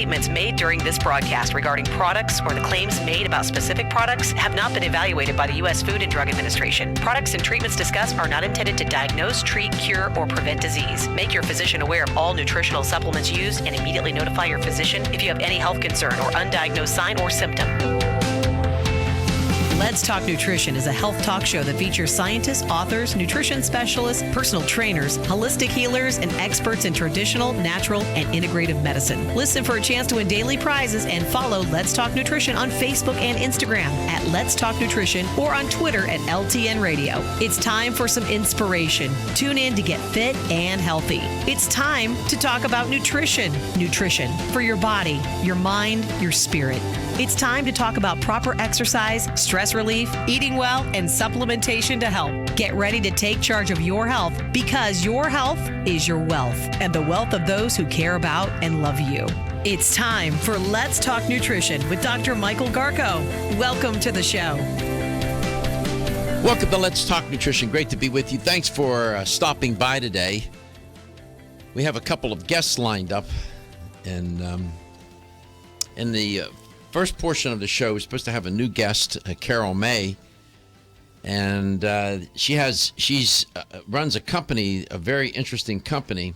statements made during this broadcast regarding products or the claims made about specific products have not been evaluated by the U.S. Food and Drug Administration. Products and treatments discussed are not intended to diagnose, treat, cure, or prevent disease. Make your physician aware of all nutritional supplements used and immediately notify your physician if you have any health concern or undiagnosed sign or symptom. Let's Talk Nutrition is a health talk show that features scientists, authors, nutrition specialists, personal trainers, holistic healers, and experts in traditional, natural, and integrative medicine. Listen for a chance to win daily prizes and follow Let's Talk Nutrition on Facebook and Instagram at Let's Talk Nutrition or on Twitter at LTN Radio. It's time for some inspiration. Tune in to get fit and healthy. It's time to talk about nutrition. Nutrition for your body, your mind, your spirit. It's time to talk about proper exercise, stress relief, eating well, and supplementation to help. Get ready to take charge of your health because your health is your wealth and the wealth of those who care about and love you. It's time for Let's Talk Nutrition with Dr. Michael Garko. Welcome to the show. Welcome to Let's Talk Nutrition. Great to be with you. Thanks for stopping by today. We have a couple of guests lined up, and in the first portion of the show, we're supposed to have a new guest, Carol May, and she runs a company, a very interesting company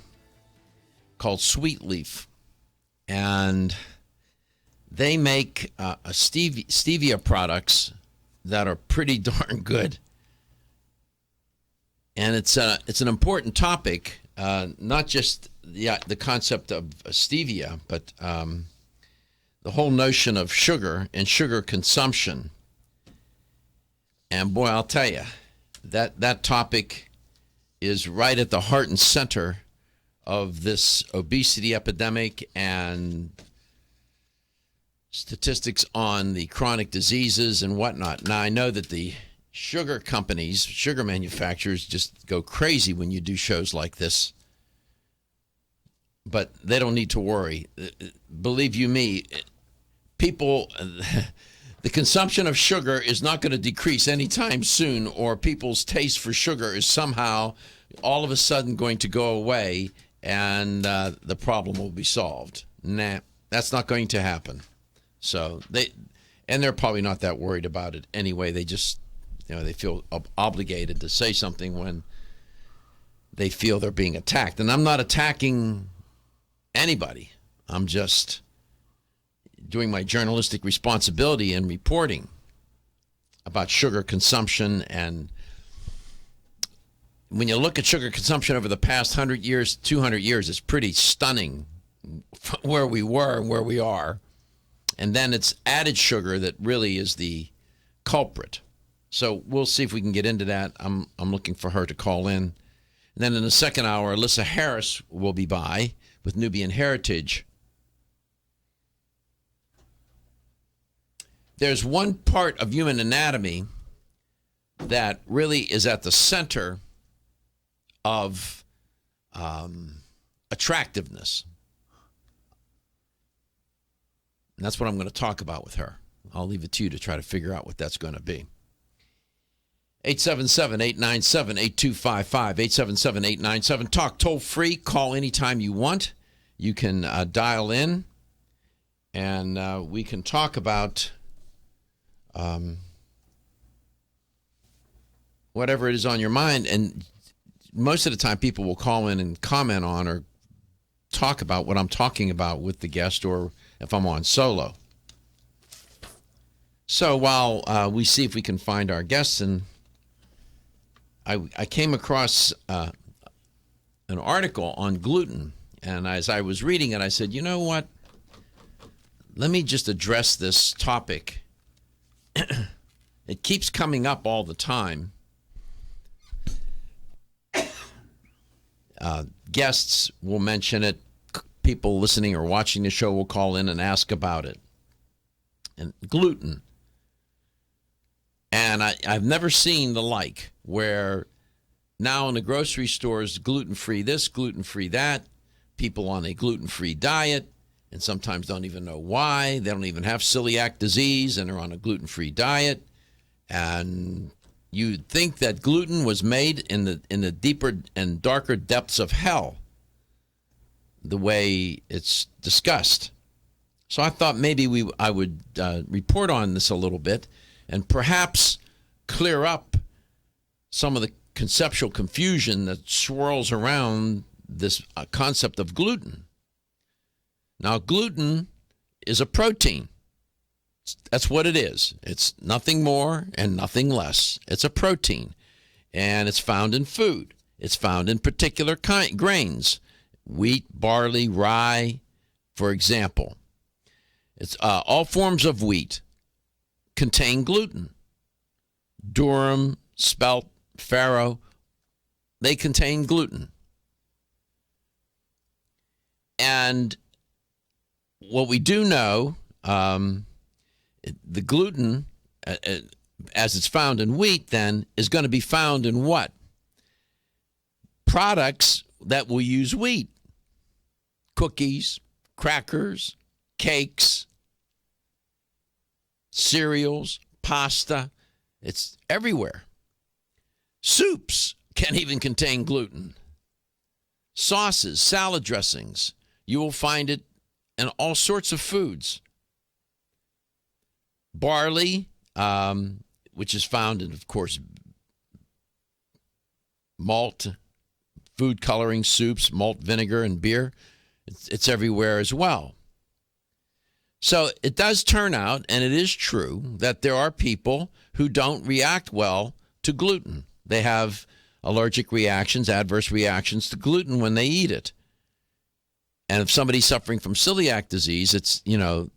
called Sweet Leaf, and they make stevia products that are pretty darn good. And it's an important topic, not just the concept of stevia, but the whole notion of sugar and sugar consumption. And boy, I'll tell you, that topic is right at the heart and center of this obesity epidemic and statistics on the chronic diseases and whatnot. Now, I know that the sugar companies, sugar manufacturers just go crazy when you do shows like this, but they don't need to worry. Believe you me, people, the consumption of sugar is not going to decrease anytime soon, or people's taste for sugar is somehow all of a sudden going to go away and the problem will be solved. Nah, that's not going to happen. So they're probably not that worried about it anyway. They just, they feel obligated to say something when they feel they're being attacked. And I'm not attacking anybody. I'm just doing my journalistic responsibility in reporting about sugar consumption. And when you look at sugar consumption over the past 100 years, 200 years, it's pretty stunning where we were and where we are. And then it's added sugar that really is the culprit. So we'll see if we can get into that. I'm looking for her to call in. And then in the second hour, Elissa Harris will be by with Nubian Heritage. There's one part of human anatomy that really is at the center of attractiveness. And that's what I'm going to talk about with her. I'll leave it to you to try to figure out what that's going to be. 877-897-8255, 877-897. Toll free. Call anytime you want. You can dial in, and we can talk about whatever it is on your mind. And most of the time, people will call in and comment on or talk about what I'm talking about with the guest, or if I'm on solo. So while we see if we can find our guests, and I came across an article on gluten, and as I was reading it, I said, you know what? Let me just address this topic. It keeps coming up all the time. Guests will mention it. People listening or watching the show will call in and ask about it. And gluten. And I've never seen the like, where now in the grocery stores, gluten-free this, gluten-free that, people on a gluten-free diet, and sometimes don't even know why. They don't even have celiac disease, and they're on a gluten-free diet. And you'd think that gluten was made in the deeper and darker depths of hell, the way it's discussed. So I thought maybe I would report on this a little bit and perhaps clear up some of the conceptual confusion that swirls around this concept of gluten. Now, gluten is a protein. That's what it is. It's nothing more and nothing less. It's a protein, and it's found in food. It's found in particular grains, wheat, barley, rye, for example. It's all forms of wheat contain gluten. Durum, spelt, farro, they contain gluten. And what we do know, the gluten, as it's found in wheat, then, is going to be found in what? Products that will use wheat. Cookies, crackers, cakes, cereals, pasta. It's everywhere. Soups can even contain gluten. Sauces, salad dressings. You will find it in all sorts of foods. Barley, which is found in, of course, malt, food coloring, soups, malt vinegar, and beer. It's everywhere as well. So it does turn out, and it is true, that there are people who don't react well to gluten. They have allergic reactions, adverse reactions to gluten when they eat it. And if somebody's suffering from celiac disease, it's an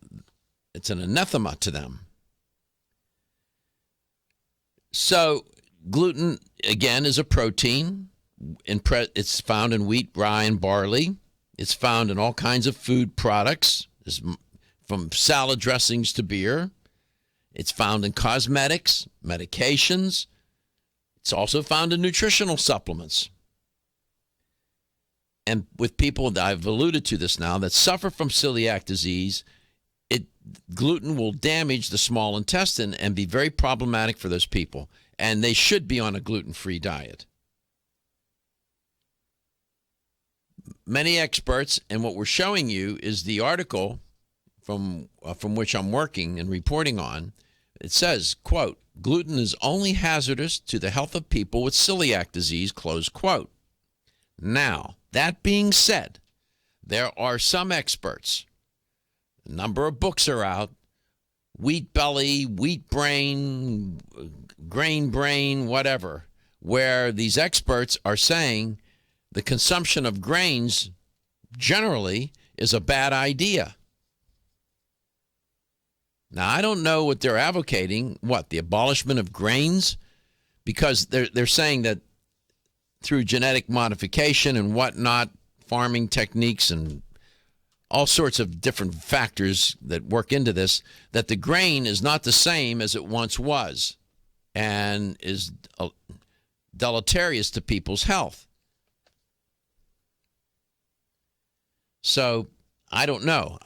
anathema to them. So gluten, again, is a protein. It's found in wheat, rye, and barley. It's found in all kinds of food products, from salad dressings to beer. It's found in cosmetics, medications. It's also found in nutritional supplements. And with people, that I've alluded to this now, that suffer from celiac disease, gluten will damage the small intestine and be very problematic for those people. And they should be on a gluten-free diet. Many experts, and what we're showing you is the article from which I'm working and reporting on. It says, quote, gluten is only hazardous to the health of people with celiac disease, close quote. Now, that being said, there are some experts, a number of books are out, Wheat Belly, Wheat Brain, Grain Brain, whatever, where these experts are saying the consumption of grains generally is a bad idea. Now, I don't know what they're advocating, the abolishment of grains? Because they're saying that through genetic modification and whatnot, farming techniques and all sorts of different factors that work into this, that the grain is not the same as it once was and is deleterious to people's health. So I don't know.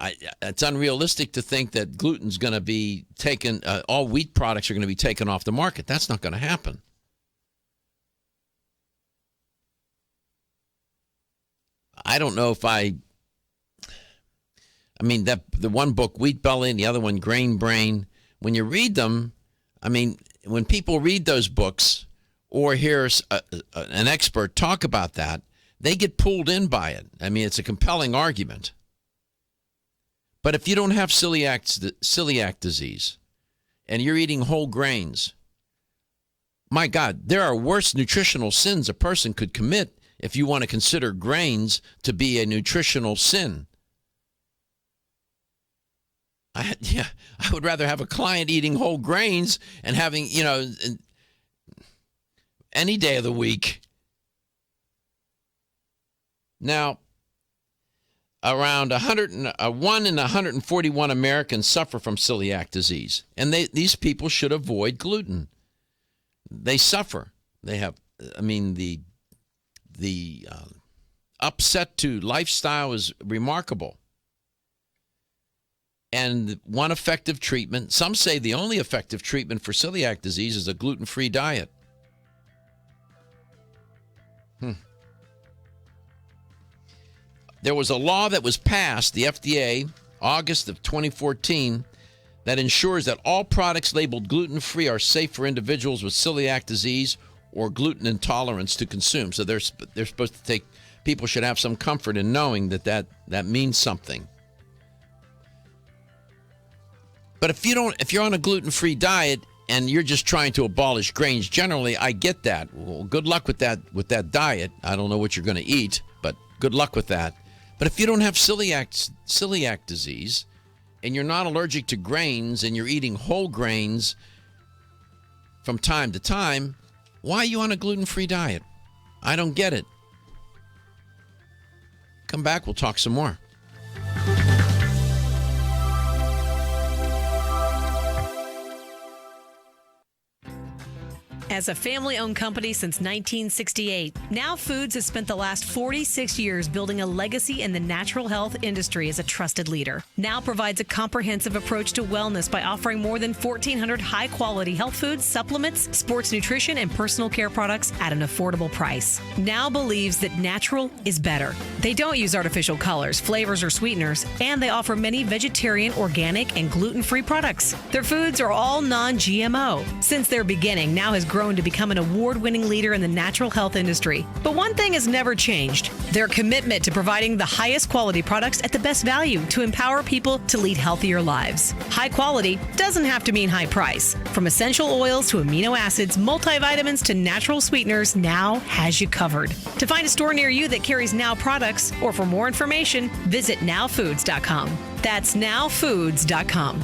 It's unrealistic to think that gluten's going to be taken, all wheat products are going to be taken off the market. That's not going to happen. I don't know if the one book, Wheat Belly, and the other one, Grain Brain, when you read them, when people read those books or hear an expert talk about that, they get pulled in by it. It's a compelling argument. But if you don't have celiac disease and you're eating whole grains, my God, there are worse nutritional sins a person could commit if you want to consider grains to be a nutritional sin. I would rather have a client eating whole grains and having, any day of the week. Now, around 1 in 141 Americans suffer from celiac disease, and these people should avoid gluten. They suffer. They have, the upset to lifestyle is remarkable. And one effective treatment, some say the only effective treatment for celiac disease is a gluten-free diet. There was a law that was passed, the FDA August of 2014 that ensures that all products labeled gluten-free are safe for individuals with celiac disease or gluten intolerance to consume. So they're supposed to take, people should have some comfort in knowing that means something. But if you're on a gluten-free diet and you're just trying to abolish grains, generally I get that. Well, good luck with that diet. I don't know what you're going to eat, but good luck with that. But if you don't have celiac disease and you're not allergic to grains and you're eating whole grains from time to time, why are you on a gluten-free diet? I don't get it. Come back, we'll talk some more. As a family-owned company since 1968, Now Foods has spent the last 46 years building a legacy in the natural health industry as a trusted leader. Now provides a comprehensive approach to wellness by offering more than 1,400 high-quality health foods, supplements, sports nutrition, and personal care products at an affordable price. Now believes that natural is better. They don't use artificial colors, flavors, or sweeteners, and they offer many vegetarian, organic, and gluten-free products. Their foods are all non-GMO. Since their beginning, Now has grown to become an award-winning leader in the natural health industry. But one thing has never changed: their commitment to providing the highest quality products at the best value to empower people to lead healthier lives. High quality doesn't have to mean high price. From essential oils to amino acids, multivitamins to natural sweeteners, Now has you covered. To find a store near you that carries Now products, or for more information, visit nowfoods.com. That's nowfoods.com.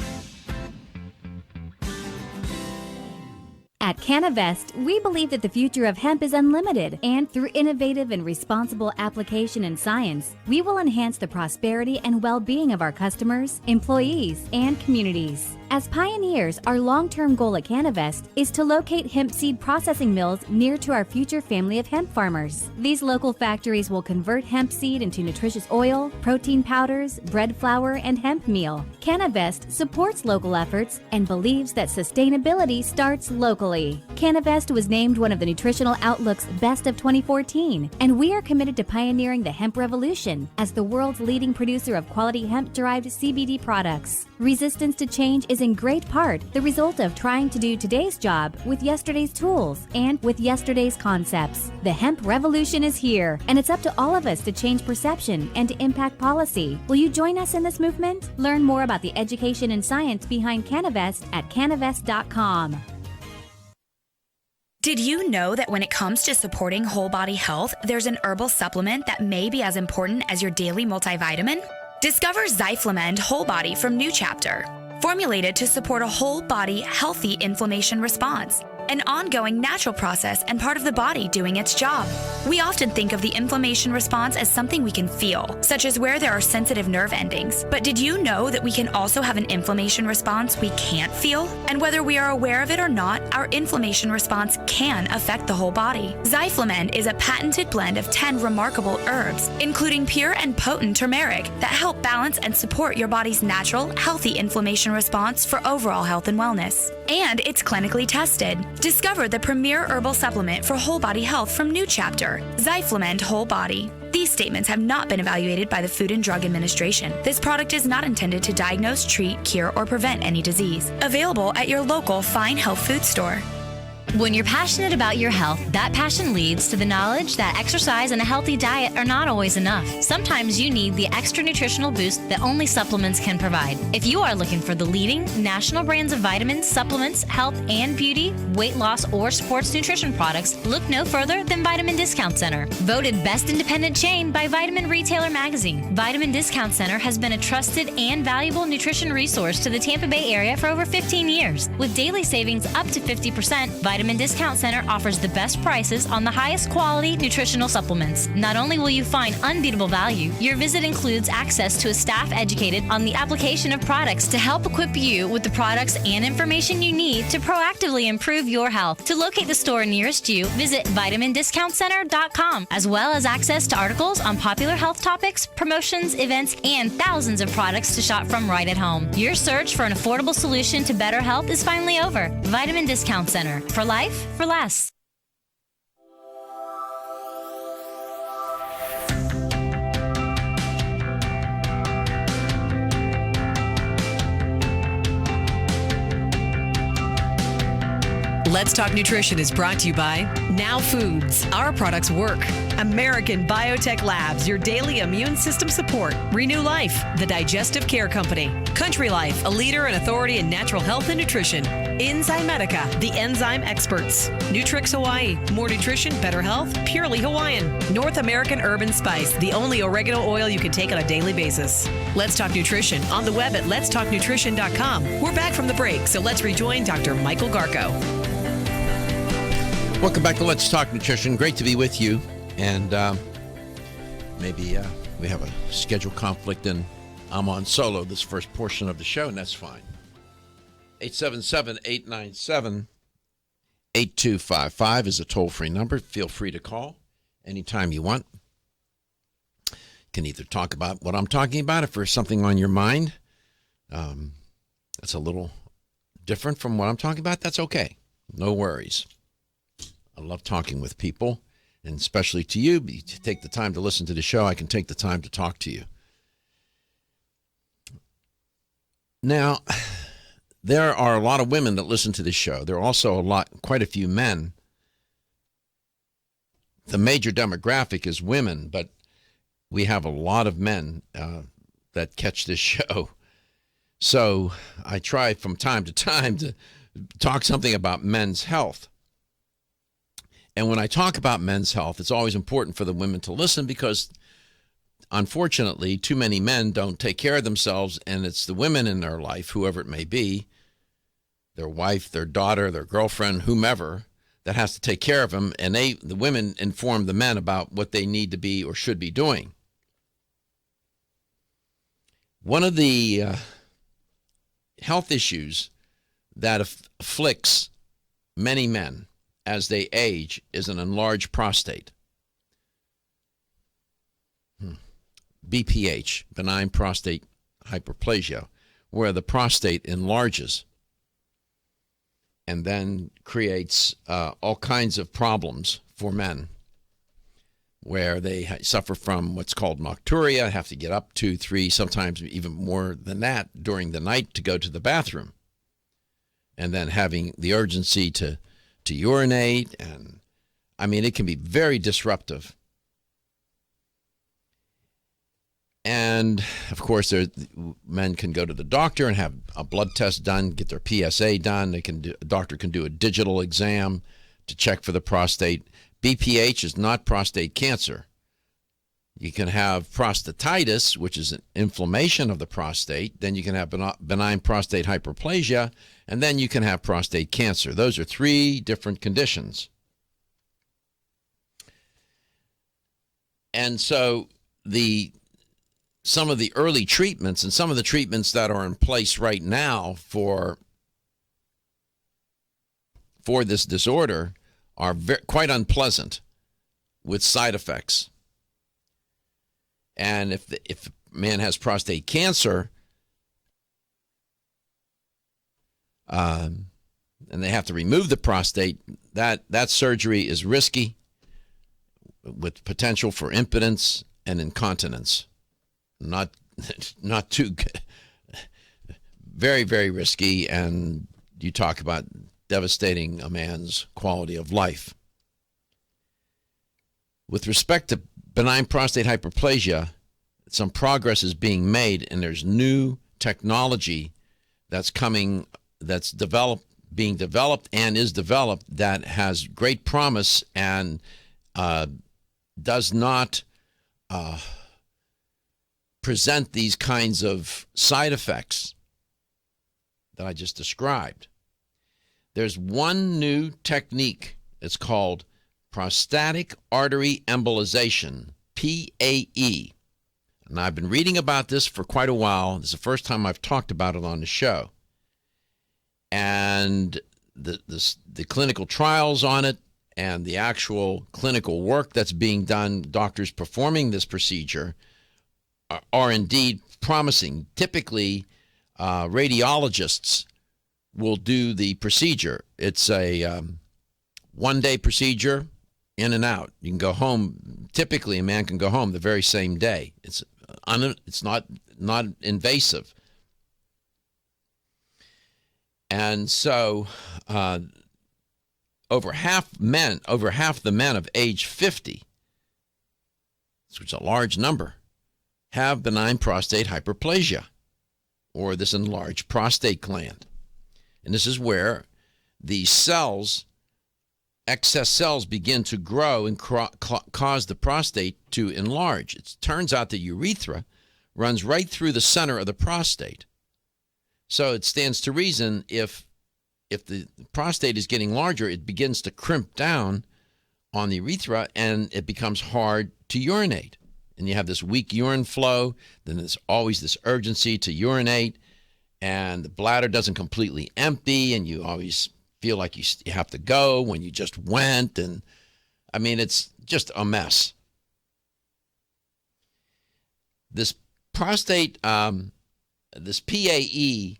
At Canavest, we believe that the future of hemp is unlimited, and through innovative and responsible application and science, we will enhance the prosperity and well-being of our customers, employees, and communities. As pioneers, our long-term goal at Canavest is to locate hemp seed processing mills near to our future family of hemp farmers. These local factories will convert hemp seed into nutritious oil, protein powders, bread flour, and hemp meal. Canavest supports local efforts and believes that sustainability starts locally. Canavest was named one of the Nutritional Outlook's Best of 2014, and we are committed to pioneering the hemp revolution as the world's leading producer of quality hemp-derived CBD products. Resistance to change is in great part the result of trying to do today's job with yesterday's tools and with yesterday's concepts. The hemp revolution is here, and it's up to all of us to change perception and to impact policy. Will you join us in this movement? Learn more about the education and science behind Canavest at canavest.com. Did you know that when it comes to supporting whole body health, there's an herbal supplement that may be as important as your daily multivitamin? Discover Zyflamend Whole Body from New Chapter. Formulated to support a whole body healthy inflammation response, an ongoing natural process and part of the body doing its job. We often think of the inflammation response as something we can feel, such as where there are sensitive nerve endings. But did you know that we can also have an inflammation response we can't feel? And whether we are aware of it or not, our inflammation response can affect the whole body. Zyflamend is a patented blend of 10 remarkable herbs, including pure and potent turmeric, that help balance and support your body's natural, healthy inflammation response for overall health and wellness. And it's clinically tested. Discover the premier herbal supplement for whole body health from New Chapter, Zyflamend Whole Body. These statements have not been evaluated by the Food and Drug Administration. This product is not intended to diagnose, treat, cure, or prevent any disease. Available at your local fine health food store. When you're passionate about your health, that passion leads to the knowledge that exercise and a healthy diet are not always enough. Sometimes you need the extra nutritional boost that only supplements can provide. If you are looking for the leading national brands of vitamins, supplements, health and beauty, weight loss, or sports nutrition products, look no further than Vitamin Discount Center. Voted Best Independent Chain by Vitamin Retailer Magazine, Vitamin Discount Center has been a trusted and valuable nutrition resource to the Tampa Bay area for over 15 years. With daily savings up to 50%, Vitamin Discount Center offers the best prices on the highest quality nutritional supplements. Not only will you find unbeatable value, your visit includes access to a staff educated on the application of products to help equip you with the products and information you need to proactively improve your health. To locate the store nearest you, visit vitamindiscountcenter.com, as well as access to articles on popular health topics, promotions, events, and thousands of products to shop from right at home. Your search for an affordable solution to better health is finally over. Vitamin Discount Center. For life, for less. Let's Talk Nutrition is brought to you by Now Foods. Our products work. American Biotech Labs, your daily immune system support. Renew Life, the digestive care company. Country Life, a leader and authority in natural health and nutrition. Enzymedica, the enzyme experts. Nutrix Hawaii, more nutrition, better health, purely Hawaiian. North American Herb and Spice, the only oregano oil you can take on a daily basis. Let's Talk Nutrition on the web at letstalknutrition.com. We're back from the break, so let's rejoin Dr. Michael Garko. Welcome back to Let's Talk Nutrition. Great to be with you. And maybe we have a schedule conflict and I'm on solo this first portion of the show, and that's fine. 877-897-8255 is a toll-free number. Feel free to call anytime you want. You can either talk about what I'm talking about if there's something on your mind that's a little different from what I'm talking about. That's okay. No worries. I love talking with people, and especially to you. You take the time to listen to the show. I can take the time to talk to you. Now, there are a lot of women that listen to this show. There are also quite a few men. The major demographic is women, but we have a lot of men that catch this show. So I try from time to time to talk something about men's health. And when I talk about men's health, it's always important for the women to listen because, unfortunately, too many men don't take care of themselves, and it's the women in their life, whoever it may be, their wife, their daughter, their girlfriend, whomever, that has to take care of them, and the women inform the men about what they need to be or should be doing. One of the health issues that afflicts many men as they age is an enlarged prostate. BPH, benign prostate hyperplasia, where the prostate enlarges and then creates all kinds of problems for men, where they suffer from what's called nocturia, have to get up 2, 3, sometimes even more than that during the night to go to the bathroom, and then having the urgency to urinate, and I mean, it can be very disruptive. And of course, men can go to the doctor and have a blood test done, get their PSA done. A doctor can do a digital exam to check for the prostate. BPH is not prostate cancer. You can have prostatitis, which is an inflammation of the prostate. Then you can have benign prostate hyperplasia, and then you can have prostate cancer. Those are 3 different conditions. And so some of the early treatments and some of the treatments that are in place right now for this disorder are quite unpleasant with side effects. And if a man has prostate cancer, and they have to remove the prostate, that surgery is risky with potential for impotence and incontinence. Not too good. Very, very risky, and you talk about devastating a man's quality of life. With respect to benign prostate hyperplasia, some progress is being made, and there's new technology that's being developed and is developed that has great promise and does not present these kinds of side effects that I just described. There's one new technique. It's called prostatic artery embolization, PAE. And I've been reading about this for quite a while. This is the first time I've talked about it on the show. And the clinical trials on it and the actual clinical work that's being done, doctors performing this procedure, are indeed promising. Typically, radiologists will do the procedure. It's a one-day procedure, in and out. You can go home. Typically, a man can go home the very same day. It's not invasive. And so over half the men of age 50, which is a large number, have benign prostate hyperplasia, or this enlarged prostate gland. And this is where the cells, excess cells, begin to grow and cause the prostate to enlarge. It turns out the urethra runs right through the center of the prostate. So it stands to reason if the prostate is getting larger, it begins to crimp down on the urethra and it becomes hard to urinate. And you have this weak urine flow, then there's always this urgency to urinate, and the bladder doesn't completely empty, and you always feel like you have to go when you just went. And I mean, it's just a mess. This prostate, this PAE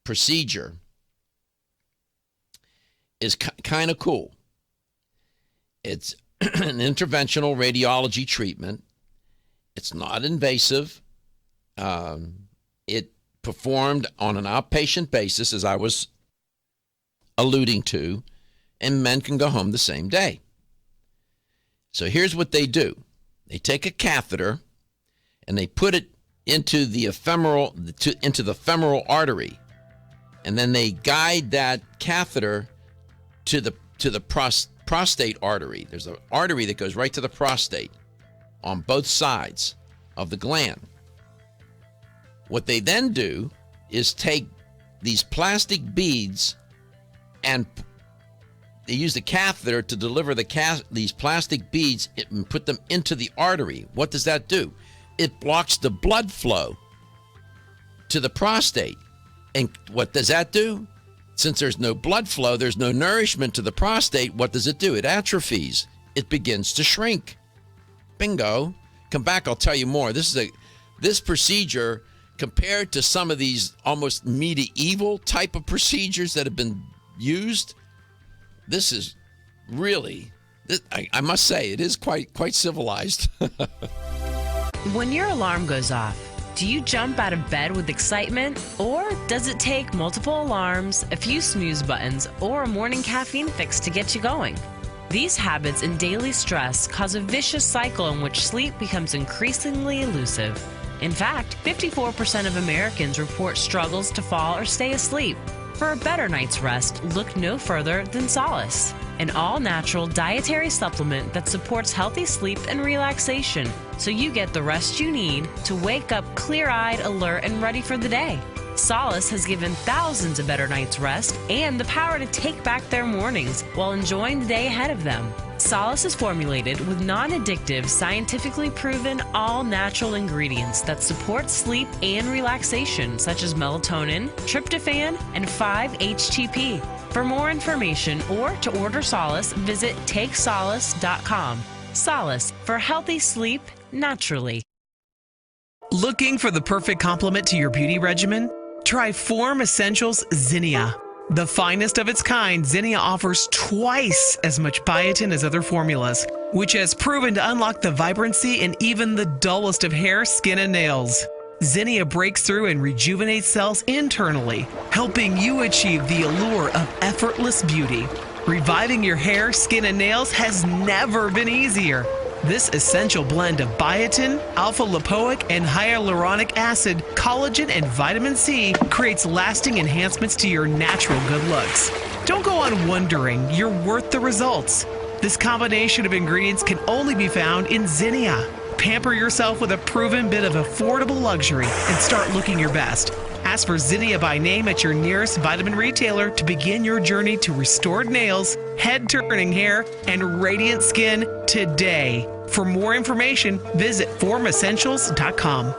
procedure is kind of cool. It's an interventional radiology treatment. It's not invasive. It performed on an outpatient basis, as I was alluding to, and men can go home the same day. So here's what they do. They take a catheter and they put it into the femoral artery, and then they guide that catheter to the prostate artery. There's an artery that goes right to the prostate on both sides of the gland. What they then do is take these plastic beads and they use the catheter to deliver these plastic beads and put them into the artery. What does that do? It blocks the blood flow to the prostate. And what does that do? Since there's no blood flow, there's no nourishment to the prostate, what does it do? It atrophies. It begins to shrink. Bingo. Come back, I'll tell you more. This procedure, compared to some of these almost medieval type of procedures that have been used, this is really, I must say, it is quite civilized. When your alarm goes off, do you jump out of bed with excitement? Or does it take multiple alarms, a few snooze buttons, or a morning caffeine fix to get you going? These habits and daily stress cause a vicious cycle in which sleep becomes increasingly elusive. In fact, 54% of Americans report struggles to fall or stay asleep. For a better night's rest, look no further than Solace, an all-natural dietary supplement that supports healthy sleep and relaxation, so you get the rest you need to wake up clear-eyed, alert, and ready for the day. Solace has given thousands a better night's rest and the power to take back their mornings while enjoying the day ahead of them. Solace is formulated with non-addictive, scientifically proven, all-natural ingredients that support sleep and relaxation, such as melatonin, tryptophan, and 5-HTP. For more information or to order Solace, visit takesolace.com. Solace, for healthy sleep naturally. Looking for the perfect complement to your beauty regimen? Try Form Essentials Zinnia. The finest of its kind, Zinnia offers twice as much biotin as other formulas, which has proven to unlock the vibrancy in even the dullest of hair, skin, and nails. Zinnia breaks through and rejuvenates cells internally, helping you achieve the allure of effortless beauty. Reviving your hair, skin, and nails has never been easier. This essential blend of biotin, alpha-lipoic, and hyaluronic acid, collagen, and vitamin C creates lasting enhancements to your natural good looks. Don't go on wondering, you're worth the results. This combination of ingredients can only be found in Zinnia. Pamper yourself with a proven bit of affordable luxury and start looking your best. Ask for Zinnia by name at your nearest vitamin retailer to begin your journey to restored nails, head-turning hair, and radiant skin today. For more information, visit formessentials.com.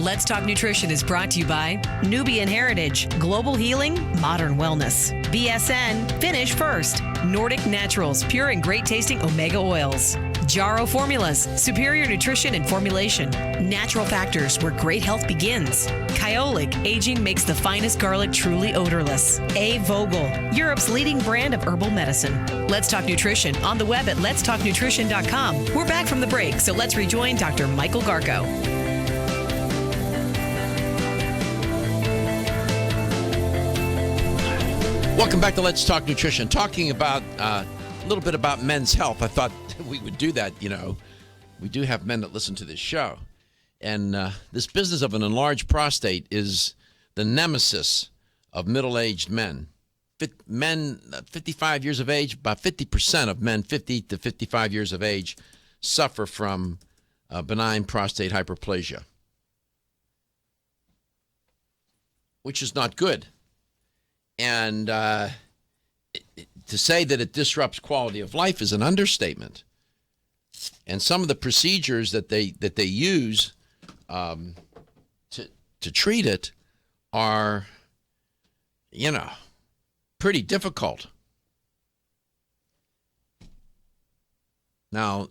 Let's Talk Nutrition is brought to you by Nubian Heritage, Global Healing, Modern Wellness, BSN, Finish First, Nordic Naturals, pure and great tasting omega oils, Jarro Formulas, superior nutrition and formulation, Natural Factors, where great health begins, Kyolic, aging makes the finest garlic truly odorless, A. Vogel, Europe's leading brand of herbal medicine. Let's Talk Nutrition on the web at letstalknutrition.com. We're back from the break, so let's rejoin Dr. Michael Garko. Welcome back to Let's Talk Nutrition. Talking about a little bit about men's health. I thought we would do that. You know, we do have men that listen to this show. And this business of an enlarged prostate is the nemesis of middle-aged men. Men 55 years of age, about 50% of men 50 to 55 years of age suffer from benign prostate hyperplasia, which is not good. And to say that it disrupts quality of life is an understatement. And some of the procedures that they use to treat it are, you know, pretty difficult. Now,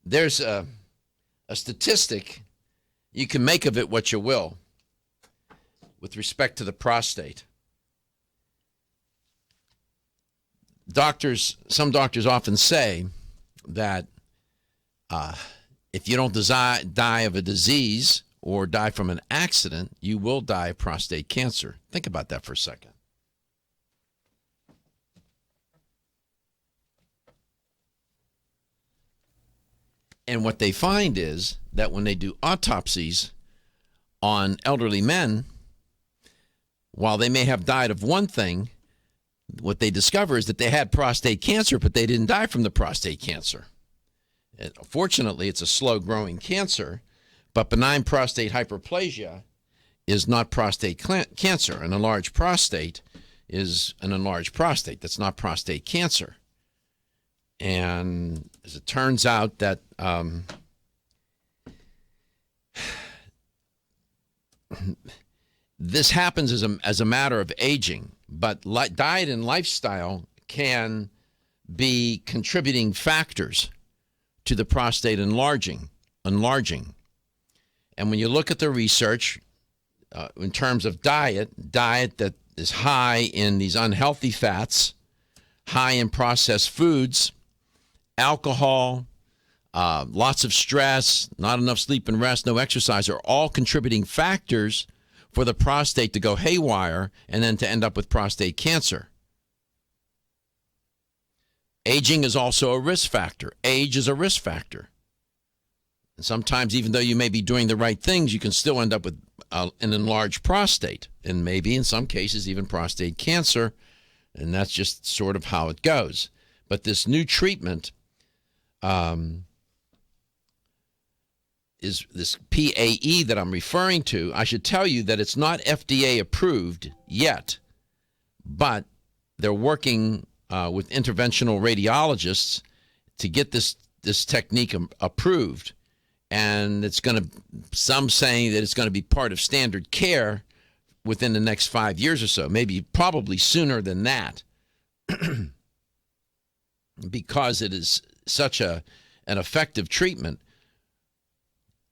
there's a statistic, you can make of it what you will, with respect to the prostate. Some doctors often say that if you don't die of a disease or die from an accident, you will die of prostate cancer. Think about that for a second. And what they find is that when they do autopsies on elderly men, while they may have died of one thing, what they discover is that they had prostate cancer, but they didn't die from the prostate cancer. And fortunately, it's a slow-growing cancer, but benign prostate hyperplasia is not prostate cancer. An enlarged prostate is an enlarged prostate. That's not prostate cancer. And as it turns out that this happens as a matter of aging, but diet and lifestyle can be contributing factors to the prostate enlarging. And when you look at the research in terms of diet that is high in these unhealthy fats, high in processed foods, alcohol, lots of stress, not enough sleep and rest, no exercise, are all contributing factors for the prostate to go haywire and then to end up with prostate cancer. Aging is also a risk factor. Age is a risk factor. And sometimes, even though you may be doing the right things, you can still end up with an enlarged prostate, and maybe in some cases even prostate cancer, and that's just sort of how it goes. But this new treatment is this PAE that I'm referring to. I should tell you that it's not FDA approved yet, but they're working with interventional radiologists to get this technique approved. And it's going to, some saying that it's going to be part of standard care within the next 5 years or so, probably sooner than that, because it is such an effective treatment.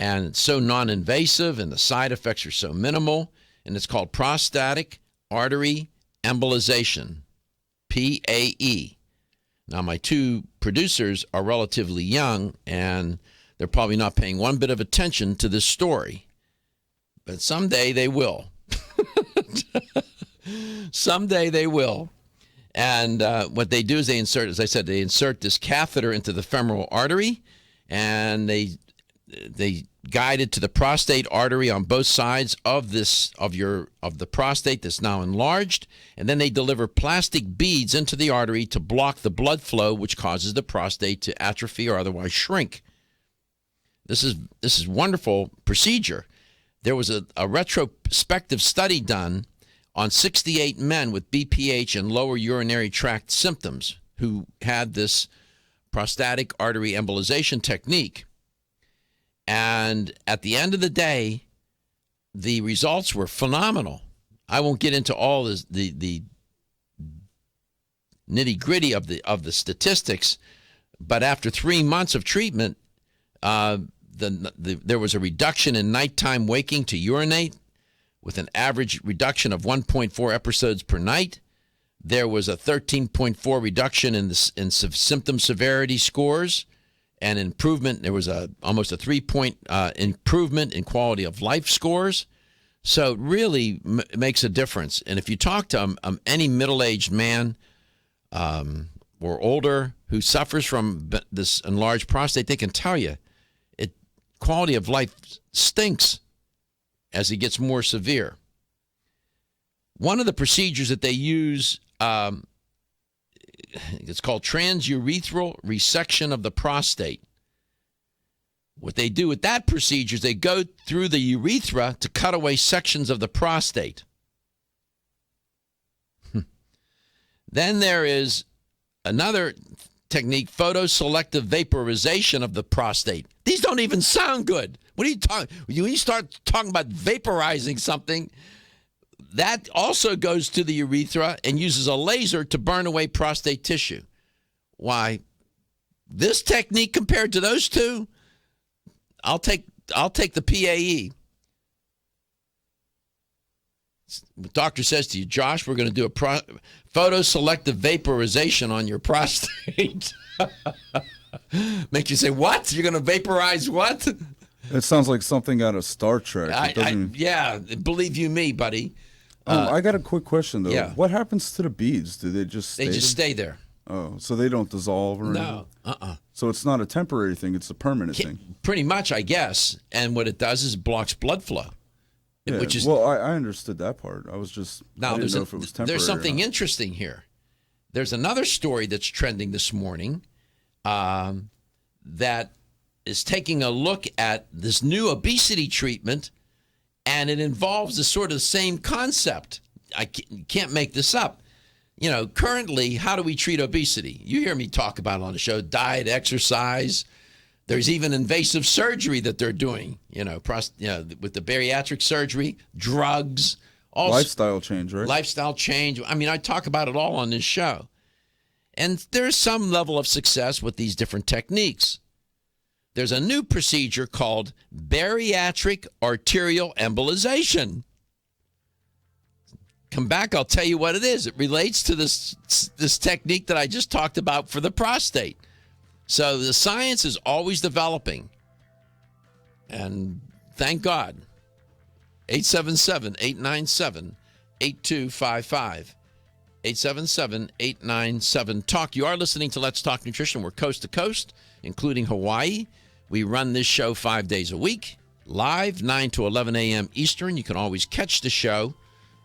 And it's so non-invasive, and the side effects are so minimal, and it's called prostatic artery embolization, PAE. Now, my two producers are relatively young, and they're probably not paying one bit of attention to this story, but someday they will. Someday they will. And what they do is they insert, as I said, they insert this catheter into the femoral artery, and they guide it to the prostate artery on both sides of the prostate that's now enlarged, and then they deliver plastic beads into the artery to block the blood flow, which causes the prostate to atrophy or otherwise shrink. This is wonderful procedure. There was a retrospective study done on 68 men with BPH and lower urinary tract symptoms who had this prostatic artery embolization technique. And at the end of the day, the results were phenomenal. I won't get into all the nitty-gritty of the statistics, but after 3 months of treatment, there was a reduction in nighttime waking to urinate, with an average reduction of 1.4 episodes per night. There was a 13.4 reduction in symptom severity scores, and improvement. There was almost a 3-point improvement in quality of life scores. So it really makes a difference. And if you talk to any middle-aged man or older who suffers from this enlarged prostate, they can tell you quality of life stinks as it gets more severe. One of the procedures that they use, it's called transurethral resection of the prostate. What they do with that procedure is they go through the urethra to cut away sections of the prostate. Then there is another technique, photoselective vaporization of the prostate. These don't even sound good. What are you talking? When you start talking about vaporizing something, that also goes to the urethra and uses a laser to burn away prostate tissue. Why? This technique compared to those two, I'll take the PAE. The doctor says to you, Josh, we're going to do a photoselective vaporization on your prostate. Make you say, what? You're going to vaporize what? It sounds like something out of Star Trek. Yeah, believe you me, buddy. I got a quick question, though. Yeah. What happens to the beads? Do they just stay? They just stay there. Oh, so they don't dissolve or anything? No. So it's not a temporary thing, it's a permanent thing. Pretty much, I guess. And what it does is it blocks blood flow. Yeah, Which is, well, I understood that part. I didn't know if it was temporary. There's something interesting here. There's another story that's trending this morning that is taking a look at this new obesity treatment, and it involves the sort of same concept. I can't make this up. You know, currently, how do we treat obesity? You hear me talk about it on the show: diet, exercise. There's even invasive surgery that they're doing, with the bariatric surgery, drugs, all lifestyle change, right? Lifestyle change. I mean, I talk about it all on this show. And there's some level of success with these different techniques. There's a new procedure called bariatric arterial embolization. Come back, I'll tell you what it is. It relates to this technique that I just talked about for the prostate. So the science is always developing. And thank God. 877-897-8255. 877-897-TALK. You are listening to Let's Talk Nutrition. We're coast to coast, including Hawaii. We run this show 5 days a week, live, 9 to 11 a.m. Eastern. You can always catch the show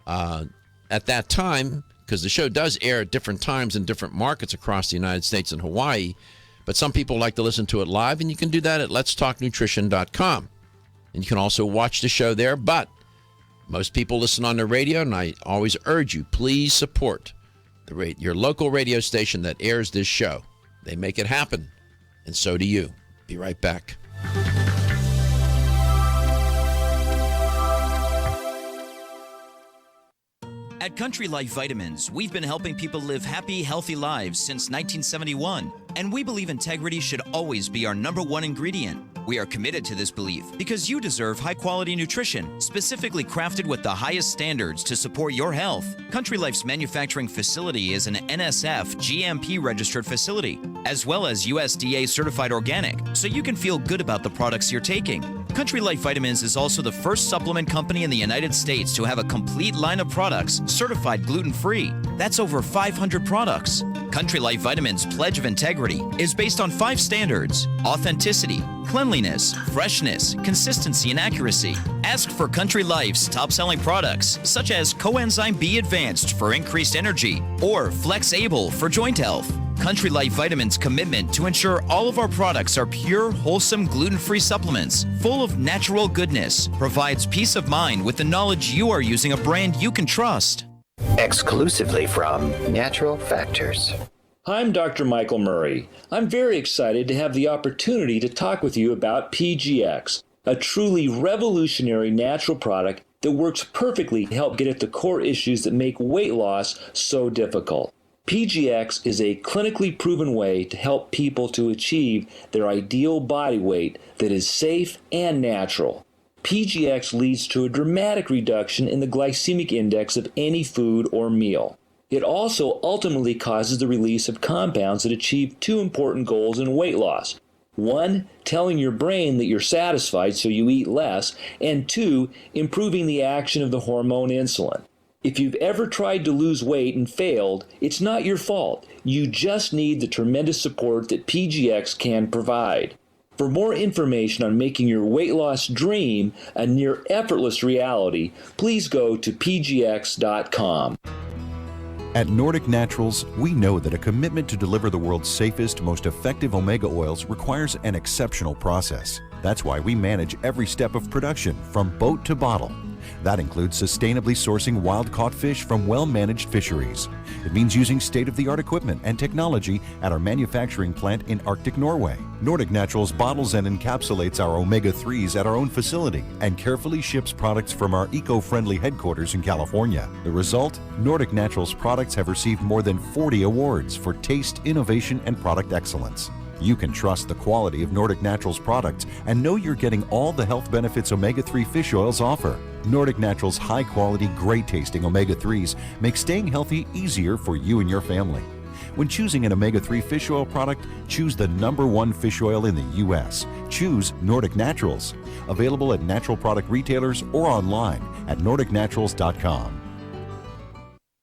at that time, because the show does air at different times in different markets across the United States and Hawaii. But some people like to listen to it live, and you can do that at letstalknutrition.com. And you can also watch the show there, but most people listen on the radio, and I always urge you, please support your local radio station that airs this show. They make it happen, and so do you. Be right back. At Country Life Vitamins, we've been helping people live happy, healthy lives since 1971, and we believe integrity should always be our #1 ingredient. We are committed to this belief because you deserve high-quality nutrition, specifically crafted with the highest standards to support your health. Country Life's manufacturing facility is an NSF GMP-registered facility, as well as USDA certified organic, so you can feel good about the products you're taking. Country Life Vitamins is also the first supplement company in the United States to have a complete line of products certified gluten-free. That's over 500 products. Country Life Vitamins' pledge of integrity is based on 5 standards: authenticity, cleanliness, freshness, consistency, and accuracy. Ask for Country Life's top-selling products, such as Coenzyme B Advanced for increased energy or Flex Able for joint health. Country Life Vitamins' commitment to ensure all of our products are pure, wholesome, gluten-free supplements full of natural goodness provides peace of mind with the knowledge you are using a brand you can trust. Exclusively from Natural Factors. I'm Dr. Michael Murray. I'm very excited to have the opportunity to talk with you about PGX. a truly revolutionary natural product that works perfectly to help get at the core issues that make weight loss so difficult. PGX is a clinically proven way to help people to achieve their ideal body weight that is safe and natural. PGX leads to a dramatic reduction in the glycemic index of any food or meal. It also ultimately causes the release of compounds that achieve two important goals in weight loss. One, telling your brain that you're satisfied so you eat less, and two, improving the action of the hormone insulin. If you've ever tried to lose weight and failed, it's not your fault. You just need the tremendous support that PGX can provide. For more information on making your weight loss dream a near effortless reality, please go to pgx.com. At Nordic Naturals, we know that a commitment to deliver the world's safest, most effective omega oils requires an exceptional process. That's why we manage every step of production, from boat to bottle. That includes sustainably sourcing wild-caught fish from well-managed fisheries. It means using state-of-the-art equipment and technology at our manufacturing plant in Arctic Norway. Nordic Naturals bottles and encapsulates our omega-3s at our own facility and carefully ships products from our eco-friendly headquarters in California. The result? Nordic Naturals products have received more than 40 awards for taste, innovation, and product excellence. You can trust the quality of Nordic Naturals products and know you're getting all the health benefits omega-3 fish oils offer. Nordic Naturals' high-quality, great-tasting omega-3s make staying healthy easier for you and your family. When choosing an omega-3 fish oil product, choose the #1 fish oil in the U.S. Choose Nordic Naturals. Available at natural product retailers or online at nordicnaturals.com.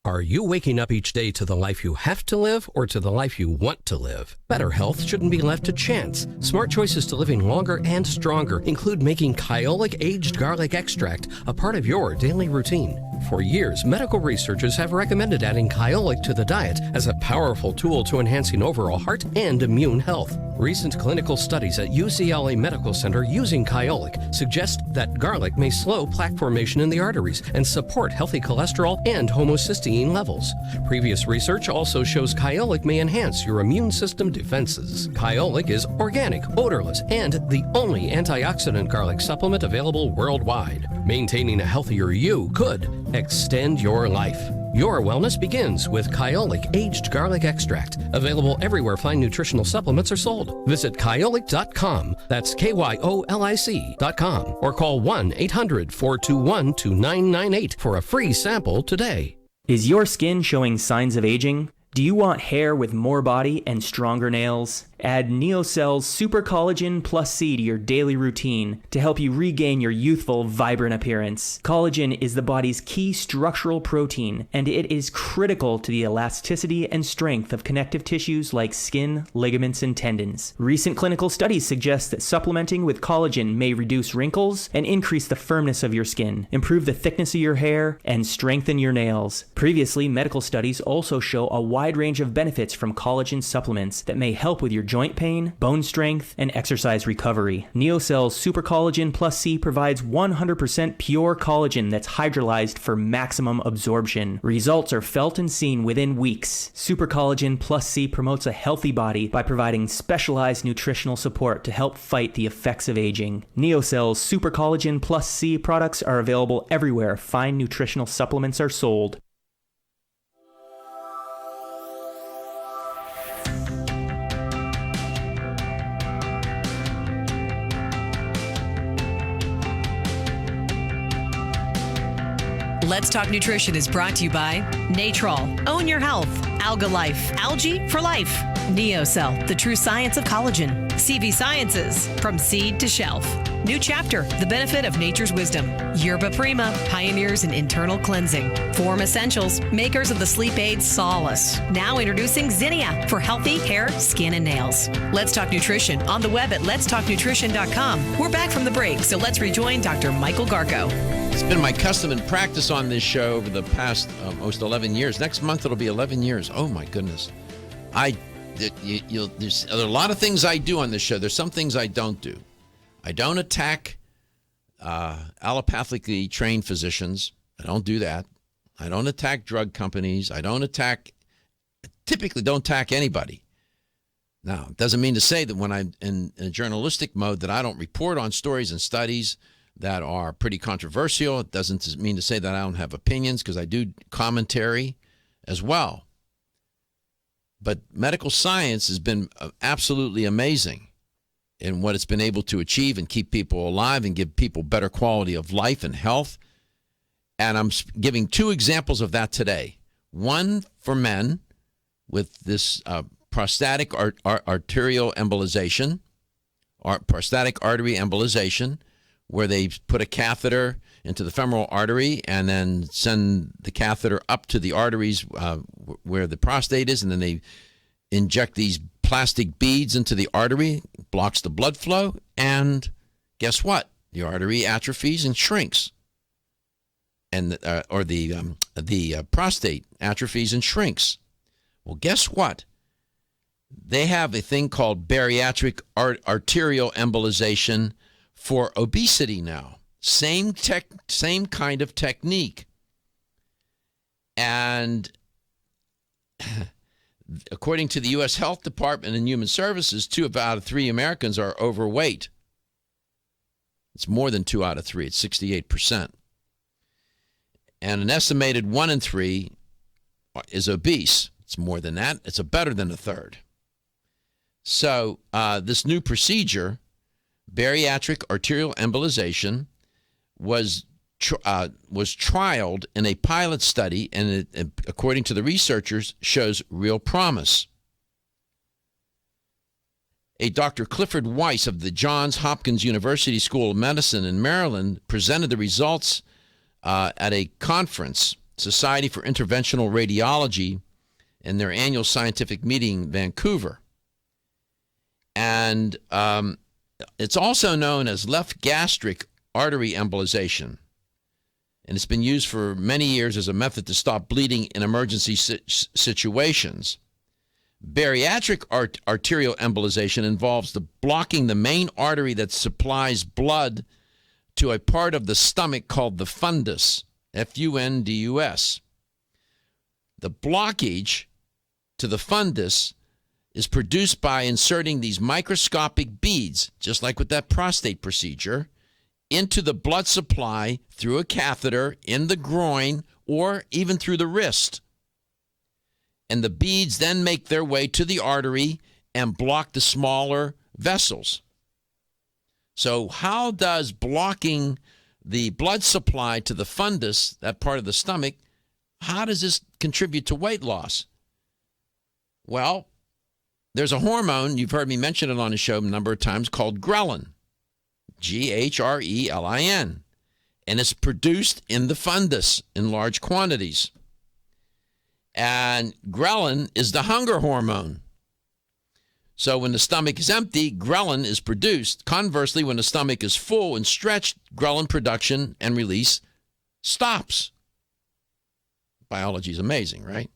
Are you waking up each day to the life you have to live or to the life you want to live? Better health shouldn't be left to chance. Smart choices to living longer and stronger include making Kyolic aged garlic extract a part of your daily routine. For years, medical researchers have recommended adding Kyolic to the diet as a powerful tool to enhancing overall heart and immune health. Recent clinical studies at UCLA Medical Center using Kyolic suggest that garlic may slow plaque formation in the arteries and support healthy cholesterol and homocysteine levels. Previous research also shows Kyolic may enhance your immune system defenses. Kyolic is organic, odorless, and the only antioxidant garlic supplement available worldwide. Maintaining a healthier you could extend your life. Your wellness begins with Kyolic aged garlic extract. Available everywhere fine nutritional supplements are sold. Visit Kyolic.com. That's KYOLIC.com. Or call 1-800-421-2998 for a free sample today. Is your skin showing signs of aging? Do you want hair with more body and stronger nails? Add NeoCell's Super Collagen Plus C to your daily routine to help you regain your youthful, vibrant appearance. Collagen is the body's key structural protein, and it is critical to the elasticity and strength of connective tissues like skin, ligaments, and tendons. Recent clinical studies suggest that supplementing with collagen may reduce wrinkles and increase the firmness of your skin, improve the thickness of your hair, and strengthen your nails. Previously, medical studies also show a wide range of benefits from collagen supplements that may help with your joint pain, bone strength, and exercise recovery. NeoCell's Super Collagen Plus C provides 100% pure collagen that's hydrolyzed for maximum absorption. Results are felt and seen within weeks. Super Collagen Plus C promotes a healthy body by providing specialized nutritional support to help fight the effects of aging. NeoCell's Super Collagen Plus C products are available everywhere fine nutritional supplements are sold. Let's Talk Nutrition is brought to you by Natrol, Own Your Health, Alga Life, Algae for Life, NeoCell, the true science of collagen, CV Sciences, from seed to shelf, New Chapter, the benefit of nature's wisdom, Yerba Prima, pioneers in internal cleansing, Form Essentials, makers of the sleep aid Solace, now introducing Zinnia for healthy hair, skin, and nails. Let's Talk Nutrition on the web at letstalknutrition.com. We're back from the break, so let's rejoin Dr. Michael Garko. It's been my custom and practice on this show over the past almost 11 years. Next month, it'll be 11 years. Oh, my goodness. There are a lot of things I do on this show. There's some things I don't do. I don't attack allopathically trained physicians. I don't do that. I don't attack drug companies. I typically don't attack anybody. Now, it doesn't mean to say that when I'm in a journalistic mode that I don't report on stories and studies that are pretty controversial. It doesn't mean to say that I don't have opinions, because I do commentary as well. But medical science has been absolutely amazing in what it's been able to achieve and keep people alive and give people better quality of life and health. And I'm giving two examples of that today. One for men with this prostatic arterial embolization, or prostatic artery embolization, where they put a catheter into the femoral artery and then send the catheter up to the arteries where the prostate is, and then they inject these plastic beads into the artery, blocks the blood flow, and guess what? The artery atrophies and shrinks, and the prostate atrophies and shrinks. Well, guess what? They have a thing called bariatric arterial embolization for obesity now. Same kind of technique. And according to the U.S. Health Department and Human Services, 2 out of 3 Americans are overweight. It's more than 2 out of 3. It's 68%. And an estimated 1 in 3 is obese. It's more than that. It's better than a third. So this new procedure, bariatric arterial embolization, was trialed in a pilot study, and it, according to the researchers, shows real promise. A Dr. Clifford Weiss of the Johns Hopkins University School of Medicine in Maryland presented the results at a conference, Society for Interventional Radiology, in their annual scientific meeting in Vancouver. And it's also known as left gastric artery embolization. And it's been used for many years as a method to stop bleeding in emergency situations. Bariatric arterial embolization involves blocking the main artery that supplies blood to a part of the stomach called the fundus, F-U-N-D-U-S. The blockage to the fundus is produced by inserting these microscopic beads, just like with that prostate procedure, into the blood supply through a catheter in the groin or even through the wrist. And the beads then make their way to the artery and block the smaller vessels. So how does blocking the blood supply to the fundus, that part of the stomach, how does this contribute to weight loss? Well, there's a hormone, you've heard me mention it on the show a number of times, called ghrelin, G-H-R-E-L-I-N, and it's produced in the fundus in large quantities. And ghrelin is the hunger hormone. So when the stomach is empty, ghrelin is produced. Conversely, when the stomach is full and stretched, ghrelin production and release stops. Biology is amazing, right?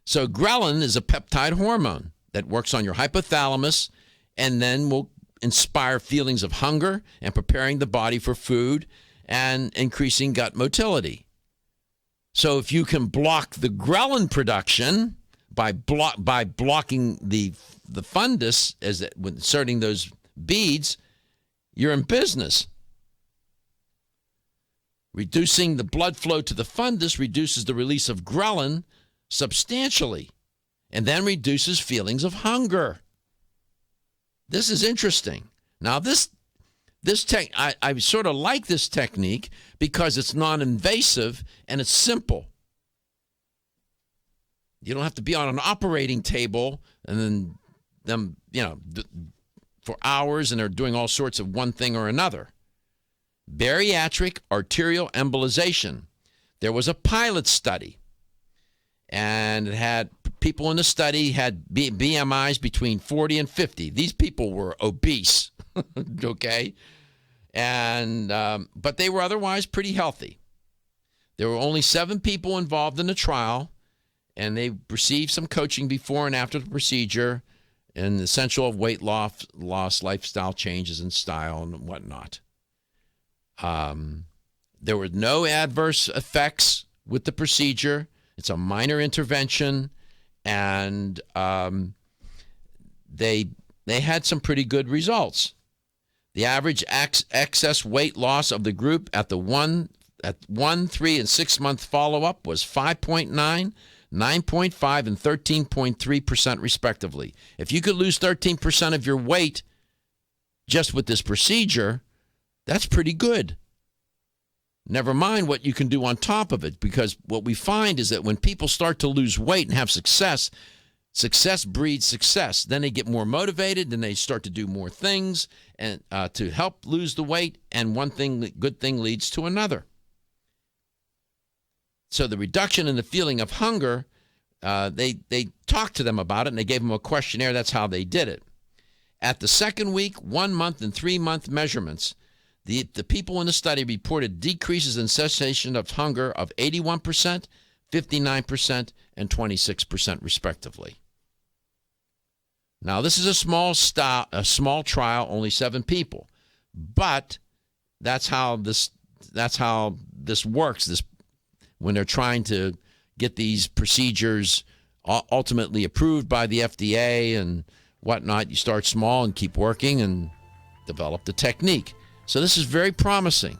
So ghrelin is a peptide hormone that works on your hypothalamus and then will inspire feelings of hunger and preparing the body for food and increasing gut motility. So if you can block the ghrelin production by blocking the fundus, as when inserting those beads, you're in business. Reducing the blood flow to the fundus reduces the release of ghrelin substantially, and then reduces feelings of hunger. This is interesting. Now, I sort of like this technique because it's non-invasive and it's simple. You don't have to be on an operating table and then them, for hours, and they're doing all sorts of one thing or another. Bariatric arterial embolization. There was a pilot study, and it had people in the study had BMIs between 40 and 50. These people were obese, okay? And but they were otherwise pretty healthy. There were only 7 people involved in the trial, and they received some coaching before and after the procedure and the essential of weight loss, lifestyle changes and style and whatnot. There were no adverse effects with the procedure. It's a minor intervention, and they had some pretty good results. The average excess weight loss of the group at 1, 3, and 6 month follow-up was 5.9, 9.5, and 13.3% respectively. If you could lose 13% of your weight just with this procedure, that's pretty good. Never mind what you can do on top of it, because what we find is that when people start to lose weight and have success, success breeds success. Then they get more motivated, then they start to do more things and to help lose the weight, and one good thing leads to another. So the reduction in the feeling of hunger, they talked to them about it, and they gave them a questionnaire. That's how they did it. At the second week, 1 month, and 3 month measurements, the people in the study reported decreases in cessation of hunger of 81%, 59%, and 26% respectively. Now, this is a small trial, only 7 people, but that's how this works. When they're trying to get these procedures ultimately approved by the FDA and whatnot, you start small and keep working and develop the technique. So this is very promising.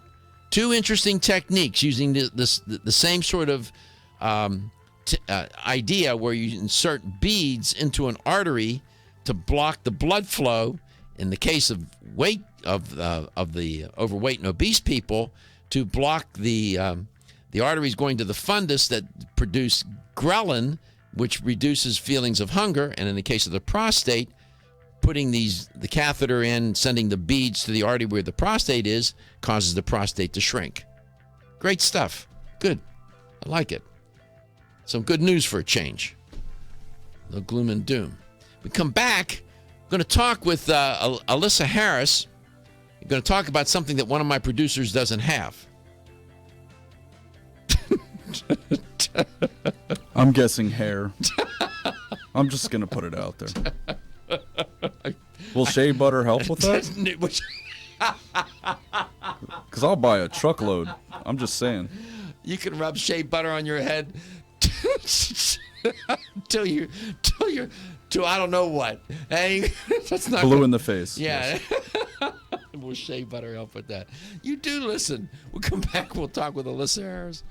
2 interesting techniques using the same sort of idea, where you insert beads into an artery to block the blood flow. In the case of the overweight and obese people, to block the arteries going to the fundus that produce ghrelin, which reduces feelings of hunger. And in the case of the prostate, putting the catheter in, sending the beads to the artery where the prostate is, causes the prostate to shrink. Great stuff. Good. I like it. Some good news for a change. No gloom and doom. We come back. I'm going to talk with Elissa Harris. I'm going to talk about something that one of my producers doesn't have. I'm guessing hair. I'm just going to put it out there. Will shea butter help with that? Because I'll buy a truckload. I'm just saying. You can rub shea butter on your head till I don't know what. Hey, that's not blue in the face. Yeah. Yes. Will shea butter help with that? You do listen. We'll come back. We'll talk with Elissa Harris.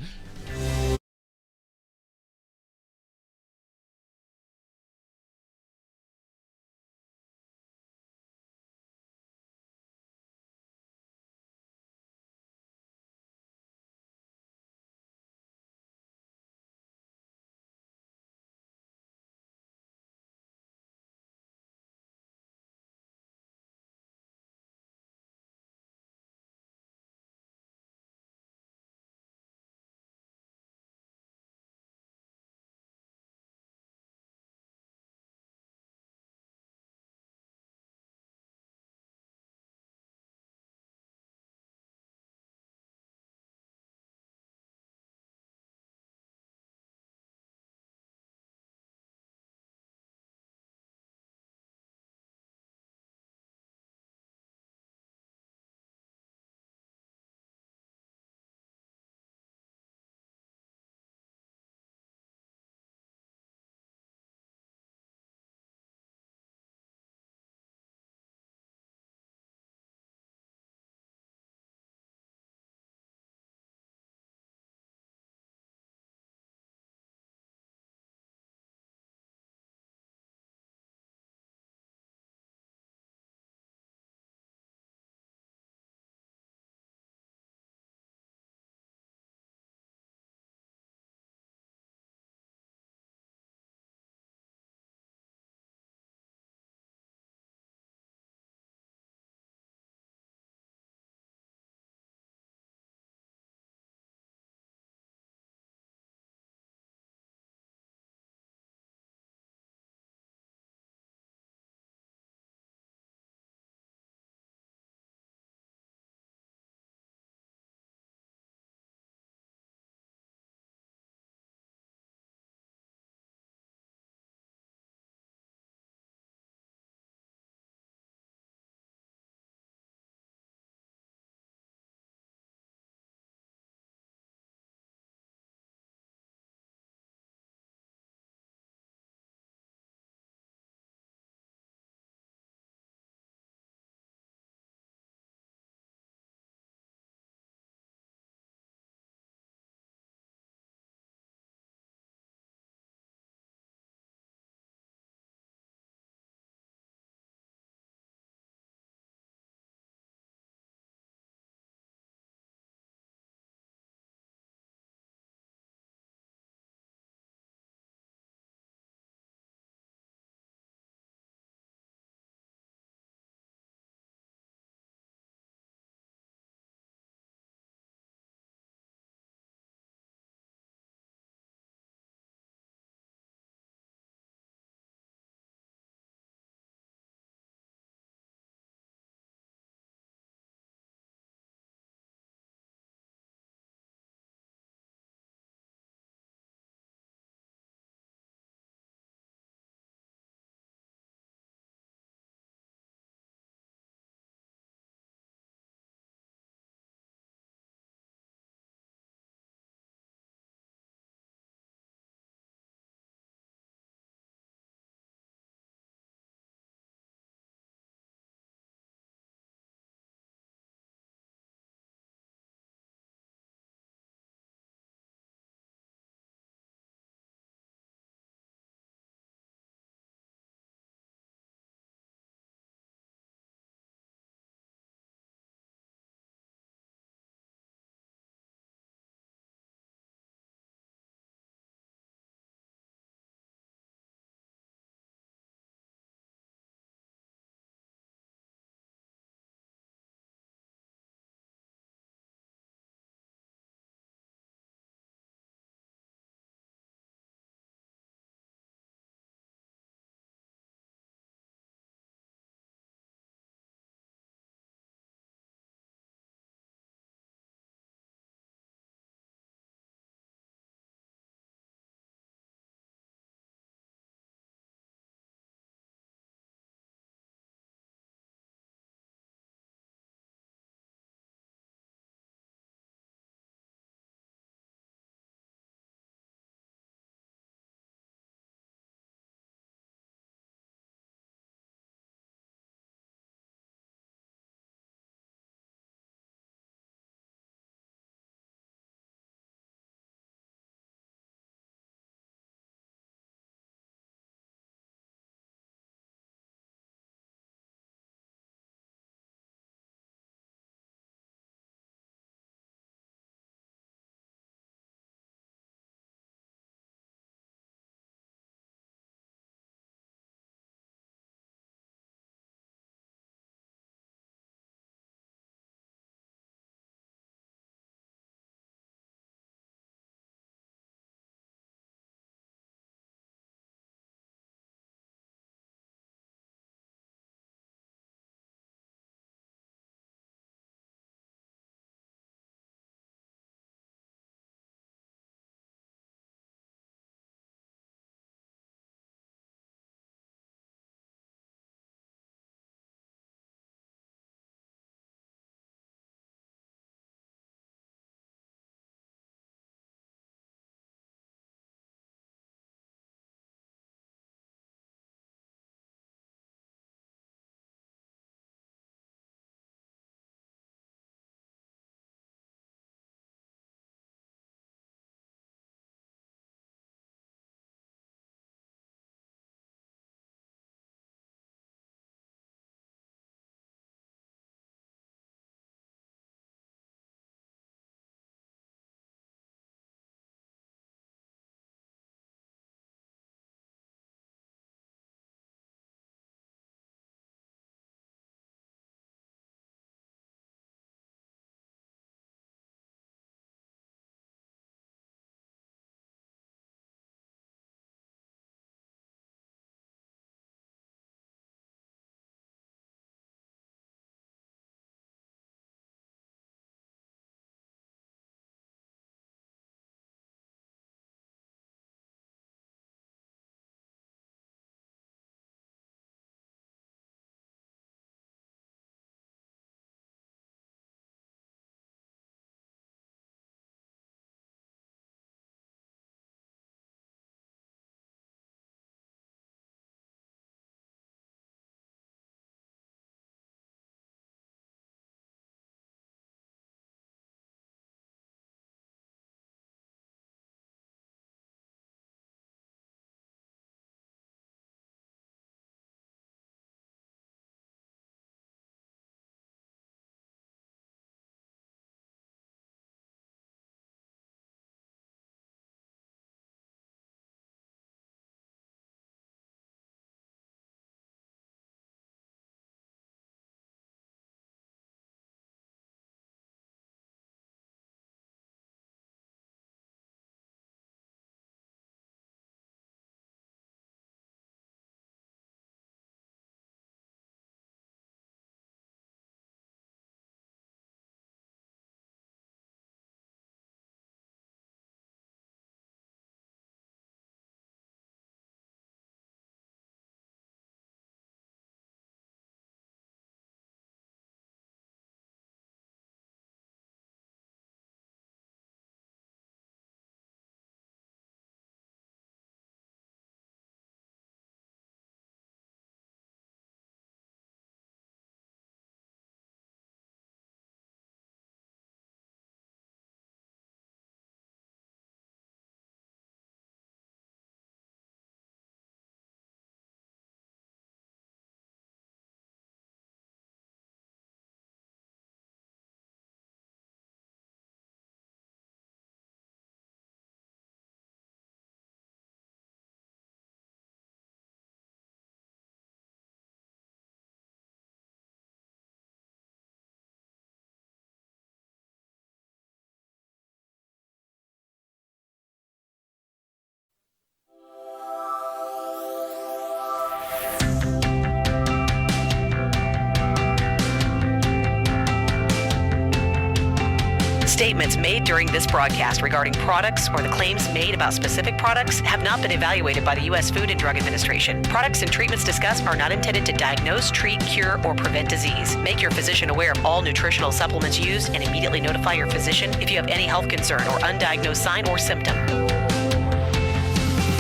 Statements made during this broadcast regarding products or the claims made about specific products have not been evaluated by the U.S. Food and Drug Administration. Products and treatments discussed are not intended to diagnose, treat, cure, or prevent disease. Make your physician aware of all nutritional supplements used and immediately notify your physician if you have any health concern or undiagnosed sign or symptom.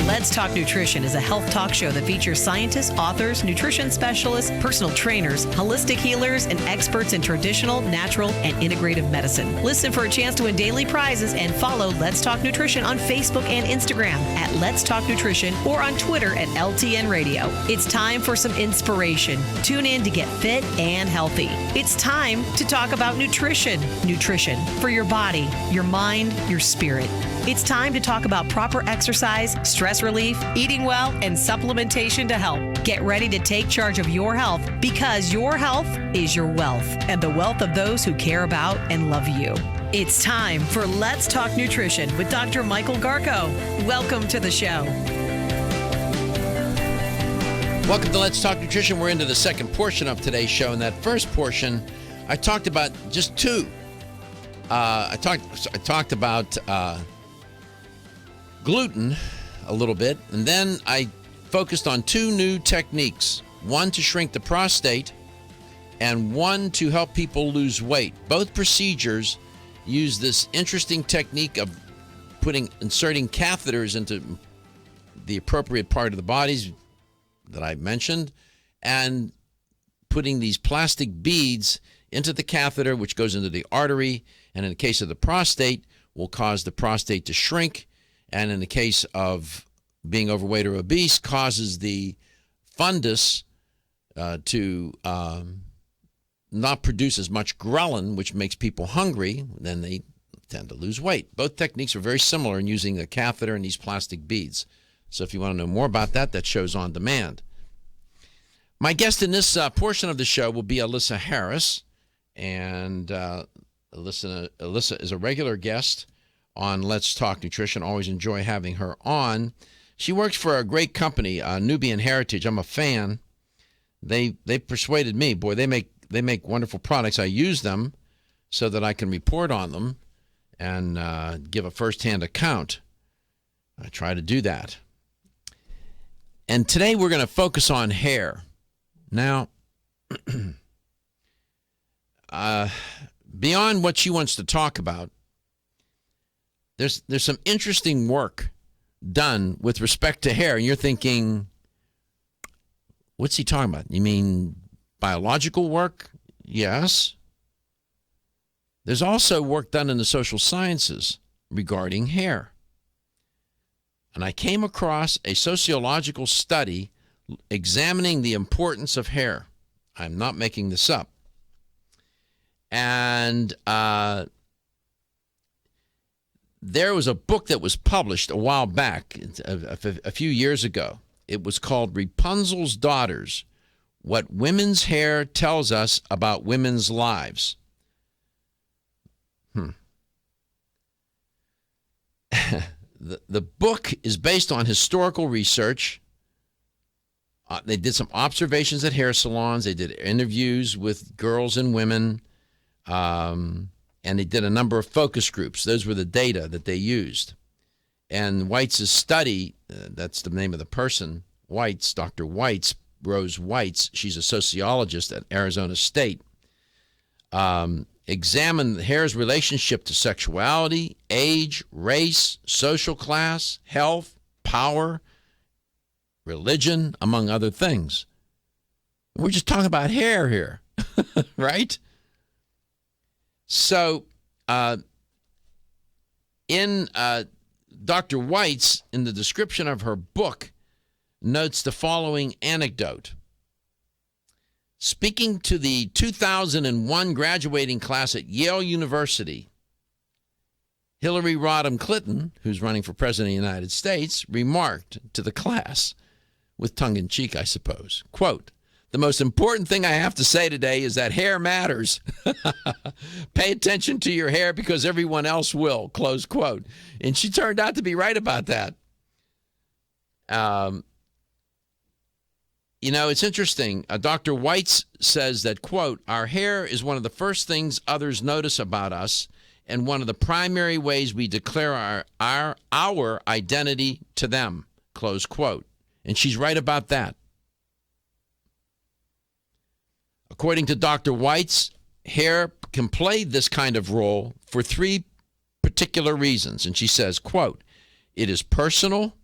Let's Talk Nutrition is a health talk show that features scientists, authors, nutrition specialists, personal trainers, holistic healers, and experts in traditional, natural, and integrative medicine. Listen for a chance to win daily prizes and follow Let's Talk Nutrition on Facebook and Instagram at Let's Talk Nutrition or on Twitter at LTN Radio. It's time for some inspiration. Tune in to get fit and healthy. It's time to talk about nutrition. Nutrition for your body, your mind, your spirit. It's time to talk about proper exercise, stress relief, eating well, and supplementation to help. Get ready to take charge of your health because your health is your wealth and the wealth of those who care about and love you. It's time for Let's Talk Nutrition with Dr. Michael Garko. Welcome to the show. Welcome to Let's Talk Nutrition. We're into the second portion of today's show. In that first portion, I talked about just two. I talked about gluten a little bit, and then I focused on two new techniques, one to shrink the prostate and one to help people lose weight. Both procedures use this interesting technique of inserting catheters into the appropriate part of the bodies that I mentioned and putting these plastic beads into the catheter, which goes into the artery, and in the case of the prostate, will cause the prostate to shrink, and in the case of being overweight or obese, causes the fundus to not produce as much ghrelin, which makes people hungry. Then they tend to lose weight. Both techniques are very similar in using the catheter and these plastic beads. So if you want to know more about that, that show's on demand. My guest in this portion of the show will be Elissa Harris, and Elissa is a regular guest on Let's Talk Nutrition. Always enjoy having her on. She works for a great company, Nubian Heritage. I'm a fan. They persuaded me. Boy, they make wonderful products. I use them so that I can report on them and give a firsthand account. I try to do that. And today we're going to focus on hair. Now, beyond what she wants to talk about, there's some interesting work done with respect to hair. And you're thinking, what's he talking about? You mean biological work? Yes. There's also work done in the social sciences regarding hair. And I came across a sociological study examining the importance of hair. I'm not making this up. And there was a book that was published a while back, a few years ago. It was called Rapunzel's Daughters, What Women's Hair Tells Us About Women's Lives. The book is based on historical research. They did some observations at hair salons. They did interviews with girls and women. And they did a number of focus groups. Those were the data that they used. And Weitz' study, that's the name of the person, Weitz, Dr. Weitz, Rose Weitz, she's a sociologist at Arizona State, examined hair's relationship to sexuality, age, race, social class, health, power, religion, among other things. We're just talking about hair here, right? So, in Dr. Weitz, in the description of her book, notes the following anecdote. Speaking to the 2001 graduating class at Yale University, Hillary Rodham Clinton, who's running for president of the United States, remarked to the class, with tongue-in-cheek, I suppose, quote, "The most important thing I have to say today is that hair matters. Pay attention to your hair because everyone else will," close quote. And she turned out to be right about that. It's interesting. Dr. Weitz says that, quote, "Our hair is one of the first things others notice about us. and one of the primary ways we declare our identity to them, close quote. And she's right about that. According to Dr. Weitz, hair can play this kind of role for three particular reasons. And she says, quote, it is personal,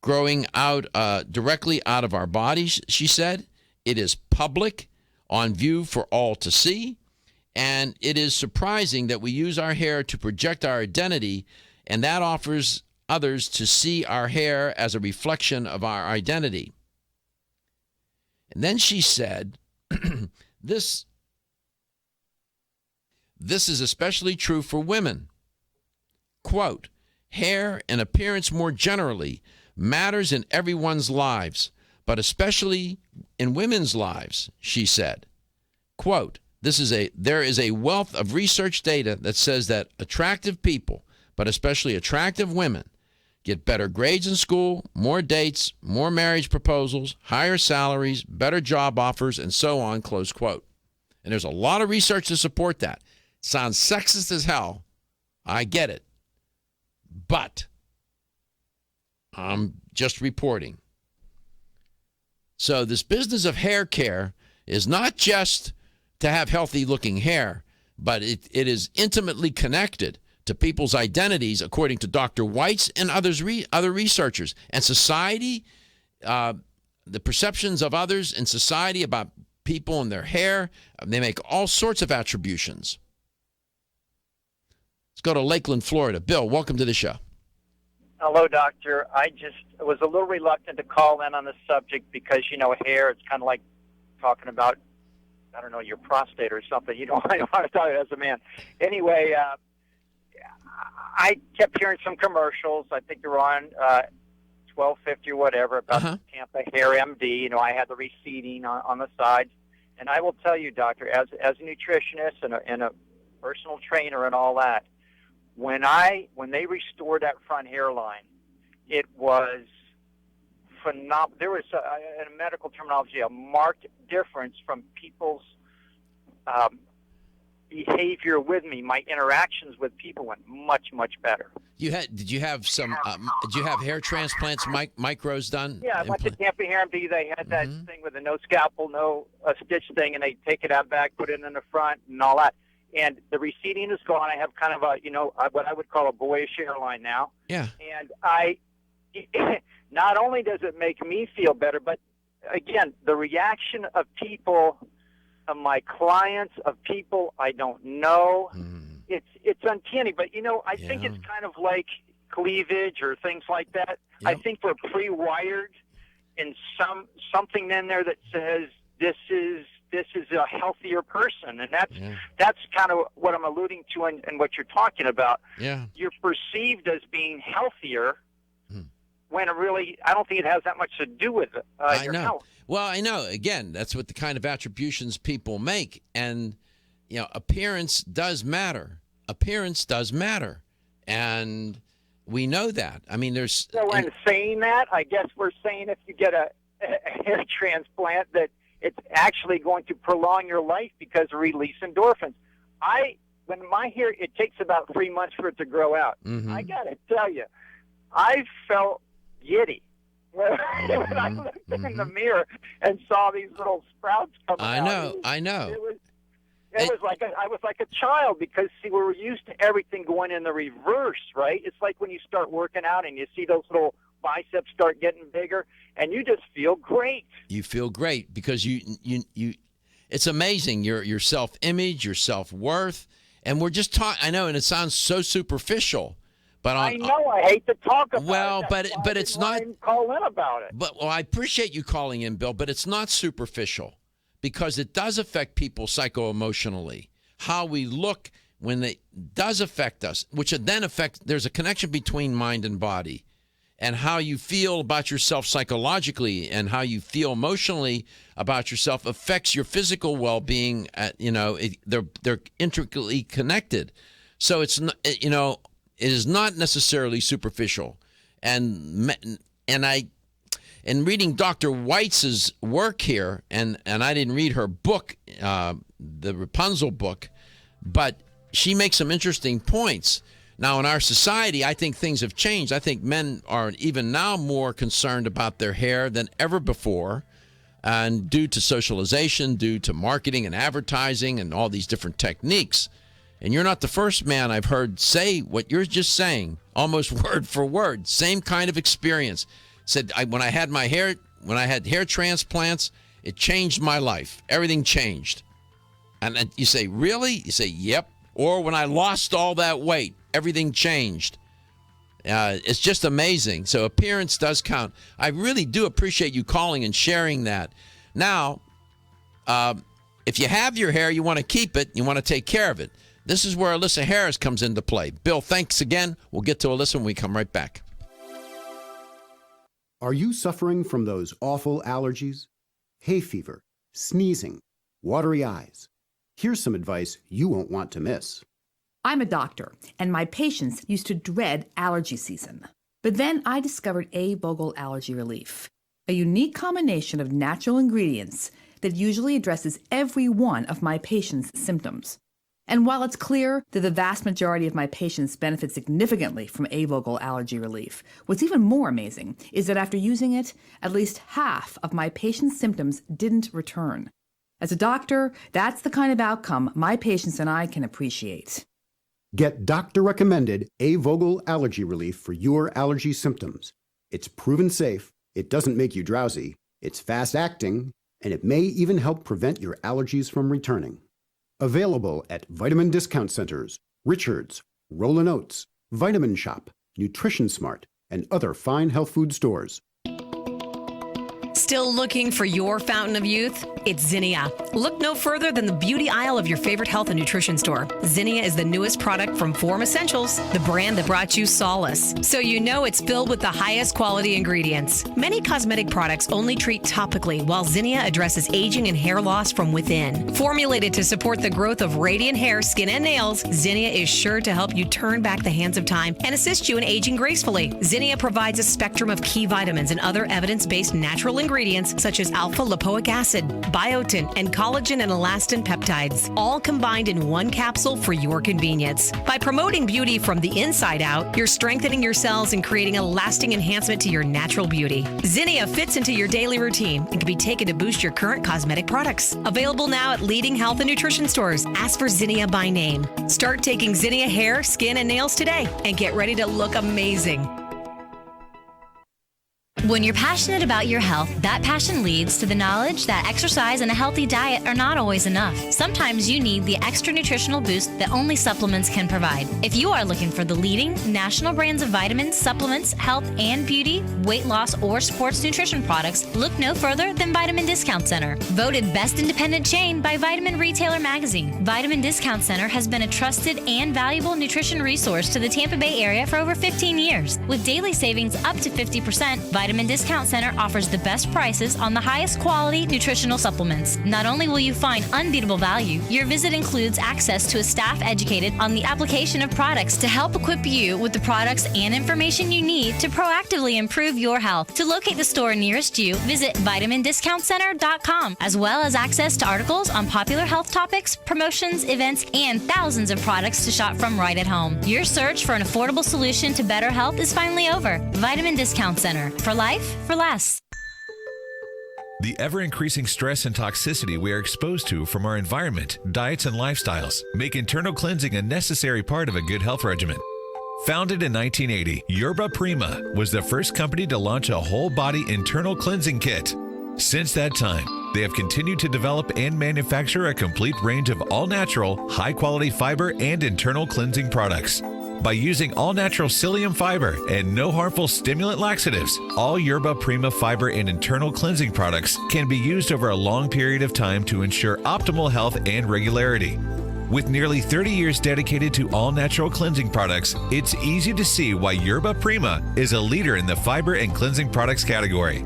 growing out directly out of our bodies, she said. It is public, on view for all to see. And it is surprising that we use our hair to project our identity, and that offers others to see our hair as a reflection of our identity. And then she said, this is especially true for women. Quote, hair and appearance more generally matters in everyone's lives, but especially in women's lives, she said. Quote, there is a wealth of research data that says that attractive people, but especially attractive women, get better grades in school, more dates, more marriage proposals, higher salaries, better job offers, and so on, close quote. And there's a lot of research to support that. Sounds sexist as hell. I get it. But I'm just reporting. So this business of hair care is not just to have healthy looking hair, but it is intimately connected to people's identities, according to Dr. Weitz and other researchers. And society, the perceptions of others in society about people and their hair, they make all sorts of attributions. Let's go to Lakeland, Florida. Bill, welcome to the show. Hello, doctor. I just was a little reluctant to call in on this subject because, hair, it's kind of like talking about, I don't know, your prostate or something. I don't want to talk as a man. Anyway, I kept hearing some commercials. I think they're on 1250 or whatever about the Tampa Hair MD. I had the receding on the sides. And I will tell you, doctor, as a nutritionist and a personal trainer and all that, when they restored that front hairline, it was phenomenal. There was, in medical terminology, a marked difference from people's behavior with me. My interactions with people went much, much better. Did you have hair transplants, micros done? Yeah, I went to Tampa Hair MD. They had that thing with a no scalpel, no stitch thing, and they take it out back, put it in the front, and all that. And the receding is gone. I have kind of what I would call a boyish hairline now. Yeah. And not only does it make me feel better, but again, the reaction of people, of my clients, of people I don't know, it's uncanny. But I think it's kind of like cleavage or things like that. Yep. I think we're pre-wired in something in there that says this is a healthier person, and that's kind of what I'm alluding to and what you're talking about. Yeah. You're perceived as being healthier when I don't think it has that much to do with your health. Well, I know. Again, that's what the kind of attributions people make, and appearance does matter. Appearance does matter, and we know that. I mean, there's. So, when saying that, I guess we're saying if you get a hair transplant that it's actually going to prolong your life because of release endorphins. When my hair, it takes about 3 months for it to grow out. I got to tell you, I felt giddy when I looked in the mirror and saw these little sprouts coming out. I know. It was like I was like a child because, see, we were used to everything going in the reverse, right? It's like when you start working out and you see those little biceps start getting bigger, and you just feel great. You feel great because you it's amazing, your self-image, your self-worth, and we're just talking. I know, and it sounds so superficial, but I know I hate to talk about it. Well, but it's not. Call in about it. But I appreciate you calling in, Bill. But it's not superficial because it does affect people psycho-emotionally. How we look when it does affect us, which then affects. There's a connection between mind and body. And how you feel about yourself psychologically and how you feel emotionally about yourself affects your physical well-being. They're intricately connected. So it's it is not necessarily superficial. And in reading Dr. Weitz's work here, and I didn't read her book, the Rapunzel book, but she makes some interesting points. Now, in our society, I think things have changed. I think men are even now more concerned about their hair than ever before, and due to socialization, due to marketing and advertising and all these different techniques. And you're not the first man I've heard say what you're just saying, almost word for word, same kind of experience. Said, when I had hair transplants, it changed my life. Everything changed. And you say, really? You say, yep. Or when I lost all that weight, everything changed. It's just amazing. So appearance does count. I really do appreciate you calling and sharing that. Now, if you have your hair, you want to keep it, you want to take care of it. This is where Elissa Harris comes into play. Bill, thanks again. We'll get to Elissa when we come right back. Are you suffering from those awful allergies? Hay fever, sneezing, watery eyes? Here's some advice you won't want to miss. I'm a doctor, and my patients used to dread allergy season. But then I discovered A-Vogel Allergy Relief, a unique combination of natural ingredients that usually addresses every one of my patients' symptoms. And while it's clear that the vast majority of my patients benefit significantly from A-Vogel Allergy Relief, what's even more amazing is that after using it, at least half of my patients' symptoms didn't return. As a doctor, that's the kind of outcome my patients and I can appreciate. Get doctor-recommended A-Vogel Allergy Relief for your allergy symptoms. It's proven safe, it doesn't make you drowsy, it's fast-acting, and it may even help prevent your allergies from returning. Available at vitamin discount centers, Richards, Rollin' Oats, Vitamin Shop, Nutrition Smart, and other fine health food stores. Still looking for your fountain of youth? It's Zinnia. Look no further than the beauty aisle of your favorite health and nutrition store. Zinnia is the newest product from Form Essentials, the brand that brought you solace. So you know it's filled with the highest quality ingredients. Many cosmetic products only treat topically, while Zinnia addresses aging and hair loss from within. Formulated to support the growth of radiant hair, skin, and nails, Zinnia is sure to help you turn back the hands of time and assist you in aging gracefully. Zinnia provides a spectrum of key vitamins and other evidence-based natural ingredients such as alpha-lipoic acid, biotin, and collagen and elastin peptides, all combined in one capsule for your convenience. By promoting beauty from the inside out, you're strengthening your cells and creating a lasting enhancement to your natural beauty. Zinnia fits into your daily routine and can be taken to boost your current cosmetic products. Available now at leading health and nutrition stores. Ask for Zinnia by name. Start taking Zinnia hair, skin, and nails today and get ready to look amazing. When you're passionate about your health, that passion leads to the knowledge that exercise and a healthy diet are not always enough. Sometimes you need the extra nutritional boost that only supplements can provide. If you are looking for the leading national brands of vitamins, supplements, health and beauty, weight loss, or sports nutrition products, look no further than Vitamin Discount Center. Voted Best Independent Chain by Vitamin Retailer Magazine, Vitamin Discount Center has been a trusted and valuable nutrition resource to the Tampa Bay area for over 15 years. With daily savings up to 50%, Vitamin Discount Center offers the best prices on the highest quality nutritional supplements. Not only will you find unbeatable value, your visit includes access to a staff educated on the application of products to help equip you with the products and information you need to proactively improve your health. To locate the store nearest you, visit vitamindiscountcenter.com, as well as access to articles on popular health topics, promotions, events, and thousands of products to shop from right at home. Your search for an affordable solution to better health is finally over. Vitamin Discount Center. For life, for less. The ever-increasing stress and toxicity we are exposed to from our environment, diets, and lifestyles make internal cleansing a necessary part of a good health regimen. Founded in 1980, Yerba Prima was the first company to launch a whole-body internal cleansing kit. Since that time, they have continued to develop and manufacture a complete range of all-natural, high-quality fiber and internal cleansing products. By using all-natural psyllium fiber and no harmful stimulant laxatives, all Yerba Prima fiber and internal cleansing products can be used over a long period of time to ensure optimal health and regularity. With nearly 30 years dedicated to all-natural cleansing products, it's easy to see why Yerba Prima is a leader in the fiber and cleansing products category.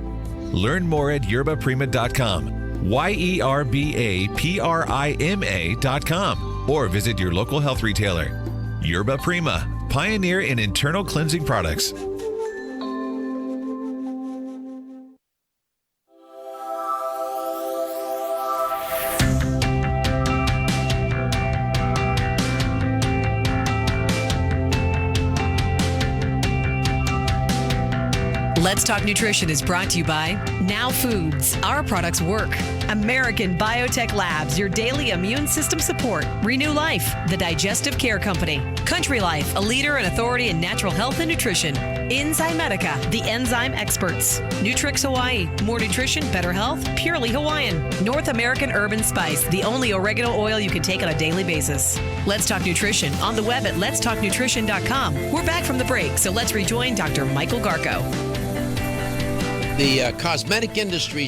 Learn more at yerbaprima.com, YERBAPRIMA.com, or visit your local health retailer. Yerba Prima, pioneer in internal cleansing products. Let's Talk Nutrition is brought to you by Now Foods. Our products work. American Biotech Labs, your daily immune system support. Renew Life, the digestive care company. Country Life, a leader and authority in natural health and nutrition. Enzymedica, the enzyme experts. Nutrix Hawaii, more nutrition, better health, purely Hawaiian. North American Urban Spice, the only oregano oil you can take on a daily basis. Let's Talk Nutrition on the web at letstalknutrition.com. We're back from the break, so let's rejoin Dr. Michael Garko. The cosmetic industry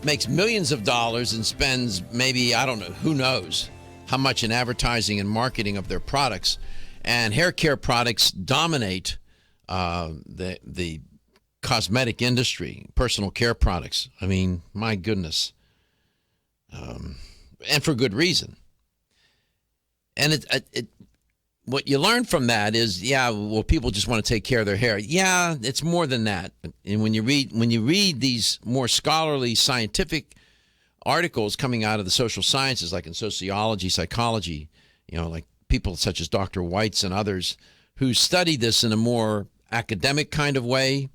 makes millions of dollars and spends maybe, I don't know, who knows how much in advertising and marketing of their products. And hair care products dominate the cosmetic industry, personal care products. I mean, my goodness. And for good reason. And what you learn from that is, people just want to take care of their hair. Yeah, it's more than that. And when you read these more scholarly scientific articles coming out of the social sciences, like in sociology, psychology, like people such as Dr. Weitz and others who study this in a more academic kind of way,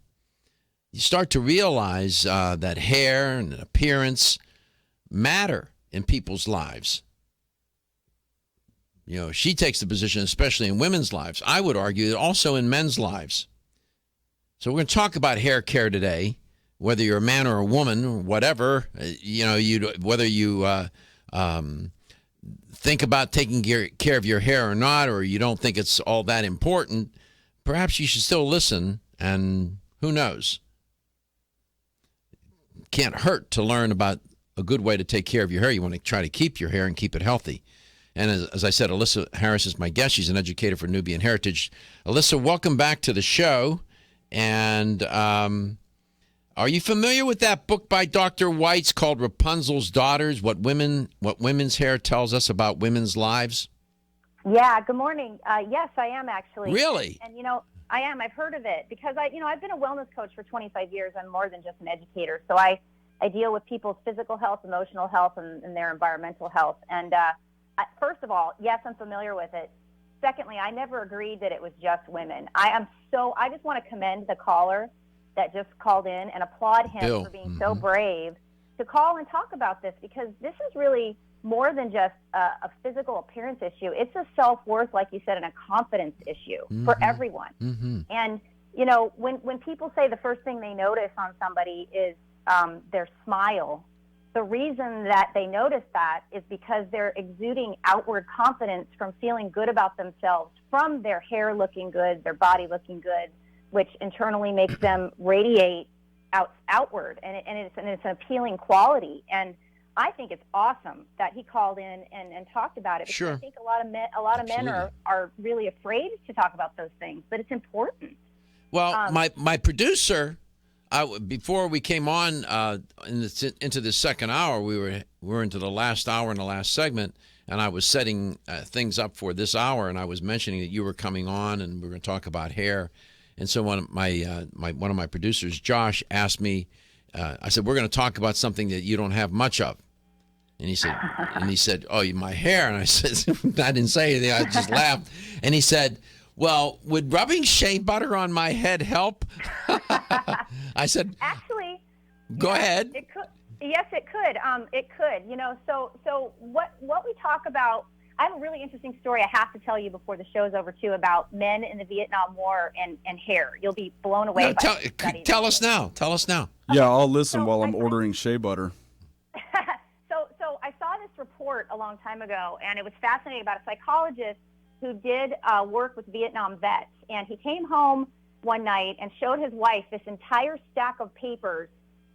you start to realize that hair and appearance matter in people's lives. She takes the position, especially in women's lives. I would argue that also in men's lives. So we're going to talk about hair care today, whether you're a man or a woman, or whatever. Whether you think about taking care of your hair or not, or you don't think it's all that important. Perhaps you should still listen, and who knows? Can't hurt to learn about a good way to take care of your hair. You want to try to keep your hair and keep it healthy. And as I said, Elissa Harris is my guest. She's an educator for Nubian Heritage. Elissa, welcome back to the show. And are you familiar with that book by Dr. Weitz called Rapunzel's Daughters, What Women's Hair Tells Us About Women's Lives? Yeah, good morning. Yes, I am actually. Really? And I am. I've heard of it because I've been a wellness coach for 25 years. I'm more than just an educator. So I deal with people's physical health, emotional health, and their environmental health. And first of all, yes, I'm familiar with it. Secondly, I never agreed that it was just women. I just want to commend the caller that just called in and applaud him for being so brave to call and talk about this, because this is really more than just a physical appearance issue. It's a self-worth, like you said, and a confidence issue for everyone. And, when people say the first thing they notice on somebody is their smile, the reason that they notice that is because they're exuding outward confidence from feeling good about themselves, from their hair looking good, their body looking good, which internally makes them radiate outward, and it's an appealing quality. And I think it's awesome that he called in and talked about it, because sure. I think a lot of men are really afraid to talk about those things, but it's important. Well, my producer, before we came on into the second hour, we were into the last hour in the last segment, and I was setting things up for this hour, and I was mentioning that you were coming on, and we were going to talk about hair. And so one of my producers, Josh, asked me. I said, "We're going to talk about something that you don't have much of." And he said, "Oh, my hair." And I said, "I didn't say anything. I just laughed." And he said, "Well, would rubbing shea butter on my head help?" I said, "Actually, go ahead." It could. Yes, it could. It could. So what we talk about. I have a really interesting story I have to tell you before the show's over, too, about men in the Vietnam War and hair. You'll be blown away. No, tell us now. Tell us now. Yeah, I'll listen while I'm ordering shea butter. So I saw this report a long time ago, and it was fascinating, about a psychologist who did work with Vietnam vets. And he came home one night and showed his wife this entire stack of papers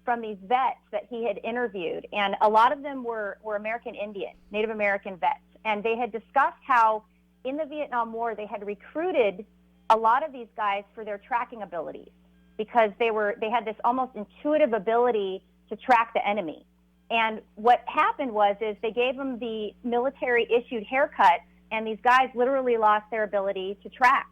from these vets that he had interviewed. And a lot of them were American Indian, Native American vets. And they had discussed how in the Vietnam War they had recruited a lot of these guys for their tracking abilities, because they had this almost intuitive ability to track the enemy. And what happened was they gave them the military-issued haircuts, and these guys literally lost their ability to track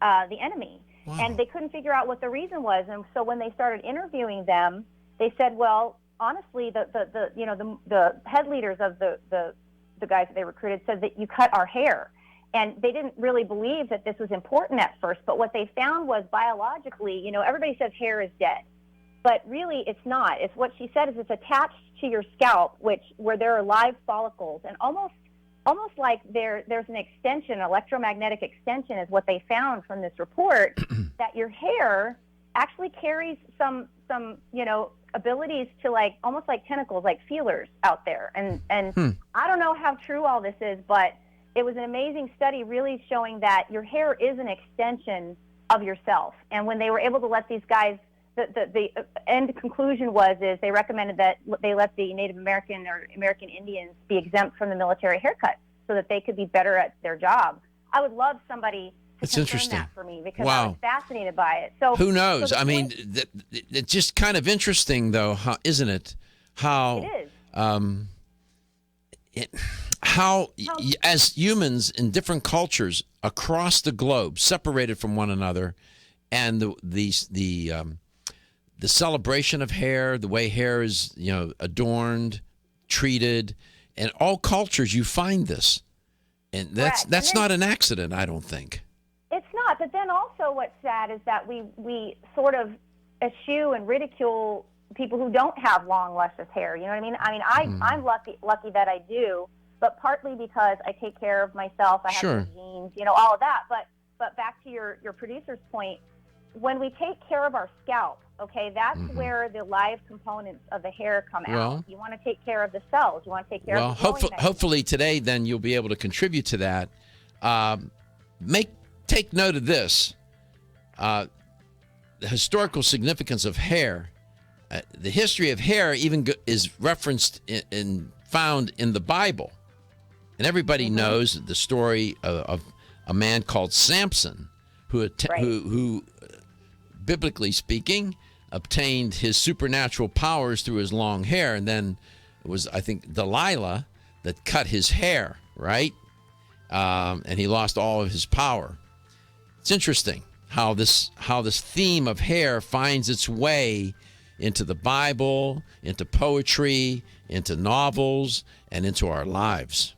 the enemy. Wow. And they couldn't figure out what the reason was. And so when they started interviewing them, they said, well, honestly, the head leaders of the guys that they recruited said that you cut our hair. And they didn't really believe that this was important at first. But what they found was biologically, everybody says hair is dead. But really, it's not. It's what she said is it's attached to your scalp, where there are live follicles, and almost like there's an extension, electromagnetic extension, is what they found from this report, that your hair actually carries some abilities to almost like tentacles, like feelers out there. And I don't know how true all this is, but it was an amazing study really showing that your hair is an extension of yourself. And when they were able to let these guys, the end conclusion is they recommended that they let the Native American or American Indians be exempt from the military haircut so that they could be better at their job. I would love somebody to confirm that for me, because I was fascinated by it. So who knows? I mean, it's just kind of interesting, though, isn't it? How it is. As humans in different cultures across the globe, separated from one another, and the celebration of hair, the way hair is, adorned, treated, in all cultures you find this, and that's not an accident, I don't think. It's not. But then also, what's sad is that we sort of eschew and ridicule people who don't have long, luscious hair. You know what I mean? I'm lucky that I do, but partly because I take care of myself. I have genes, all of that. But back to your producer's point, when we take care of our scalp, okay, that's where the live components of the hair come out. You want to take care of the cells. You want to take care of the hopefully today, then you'll be able to contribute to that. Take note of this: the historical significance of hair. The history of hair even is referenced and found in the Bible, and everybody knows the story of a man called Samson, who biblically speaking, obtained his supernatural powers through his long hair, and then it was, I think, Delilah that cut his hair, right? And he lost all of his power. It's interesting how this theme of hair finds its way into the Bible, into poetry, into novels, and into our lives.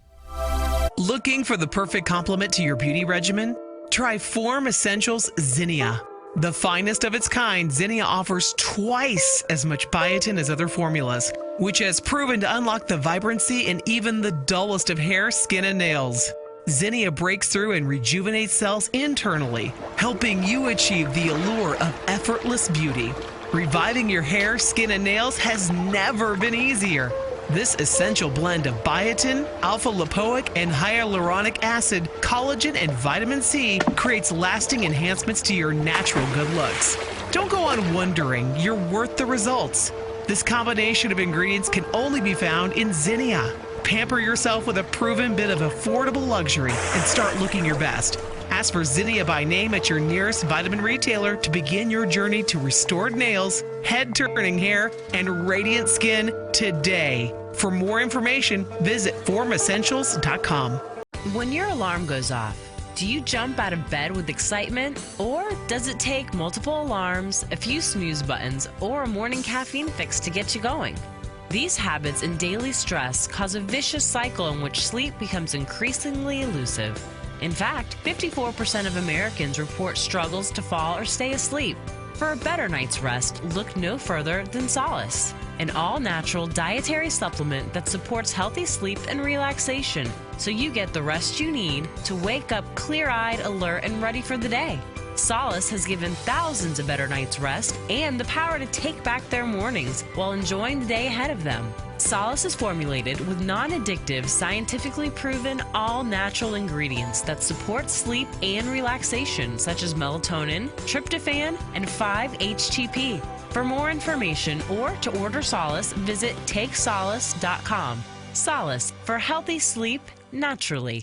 Looking for the perfect complement to your beauty regimen? Try Form Essentials Zinnia. The finest of its kind, Zinnia offers twice as much biotin as other formulas, which has proven to unlock the vibrancy in even the dullest of hair, skin, and nails. Zinnia breaks through and rejuvenates cells internally, helping you achieve the allure of effortless beauty. Reviving your hair, skin, and nails has never been easier. This essential blend of biotin, alpha-lipoic, and hyaluronic acid, collagen, and vitamin C creates lasting enhancements to your natural good looks. Don't go on wondering. You're worth the results. This combination of ingredients can only be found in Zinnia. Pamper yourself with a proven bit of affordable luxury and start looking your best. Ask for Zinnia by name at your nearest vitamin retailer to begin your journey to restored nails, head-turning hair, and radiant skin today. For more information, visit formessentials.com. When your alarm goes off, do you jump out of bed with excitement? Or does it take multiple alarms, a few snooze buttons, or a morning caffeine fix to get you going? These habits and daily stress cause a vicious cycle in which sleep becomes increasingly elusive. In fact, 54% of Americans report struggles to fall or stay asleep. For a better night's rest, look no further than Solace, an all-natural dietary supplement that supports healthy sleep and relaxation, so you get the rest you need to wake up clear-eyed, alert, and ready for the day. Solace has given thousands a better night's rest and the power to take back their mornings while enjoying the day ahead of them. Solace is formulated with non-addictive, scientifically proven, all-natural ingredients that support sleep and relaxation, such as melatonin, tryptophan, and 5-HTP. For more information or to order Solace, visit takesolace.com. Solace, for healthy sleep naturally.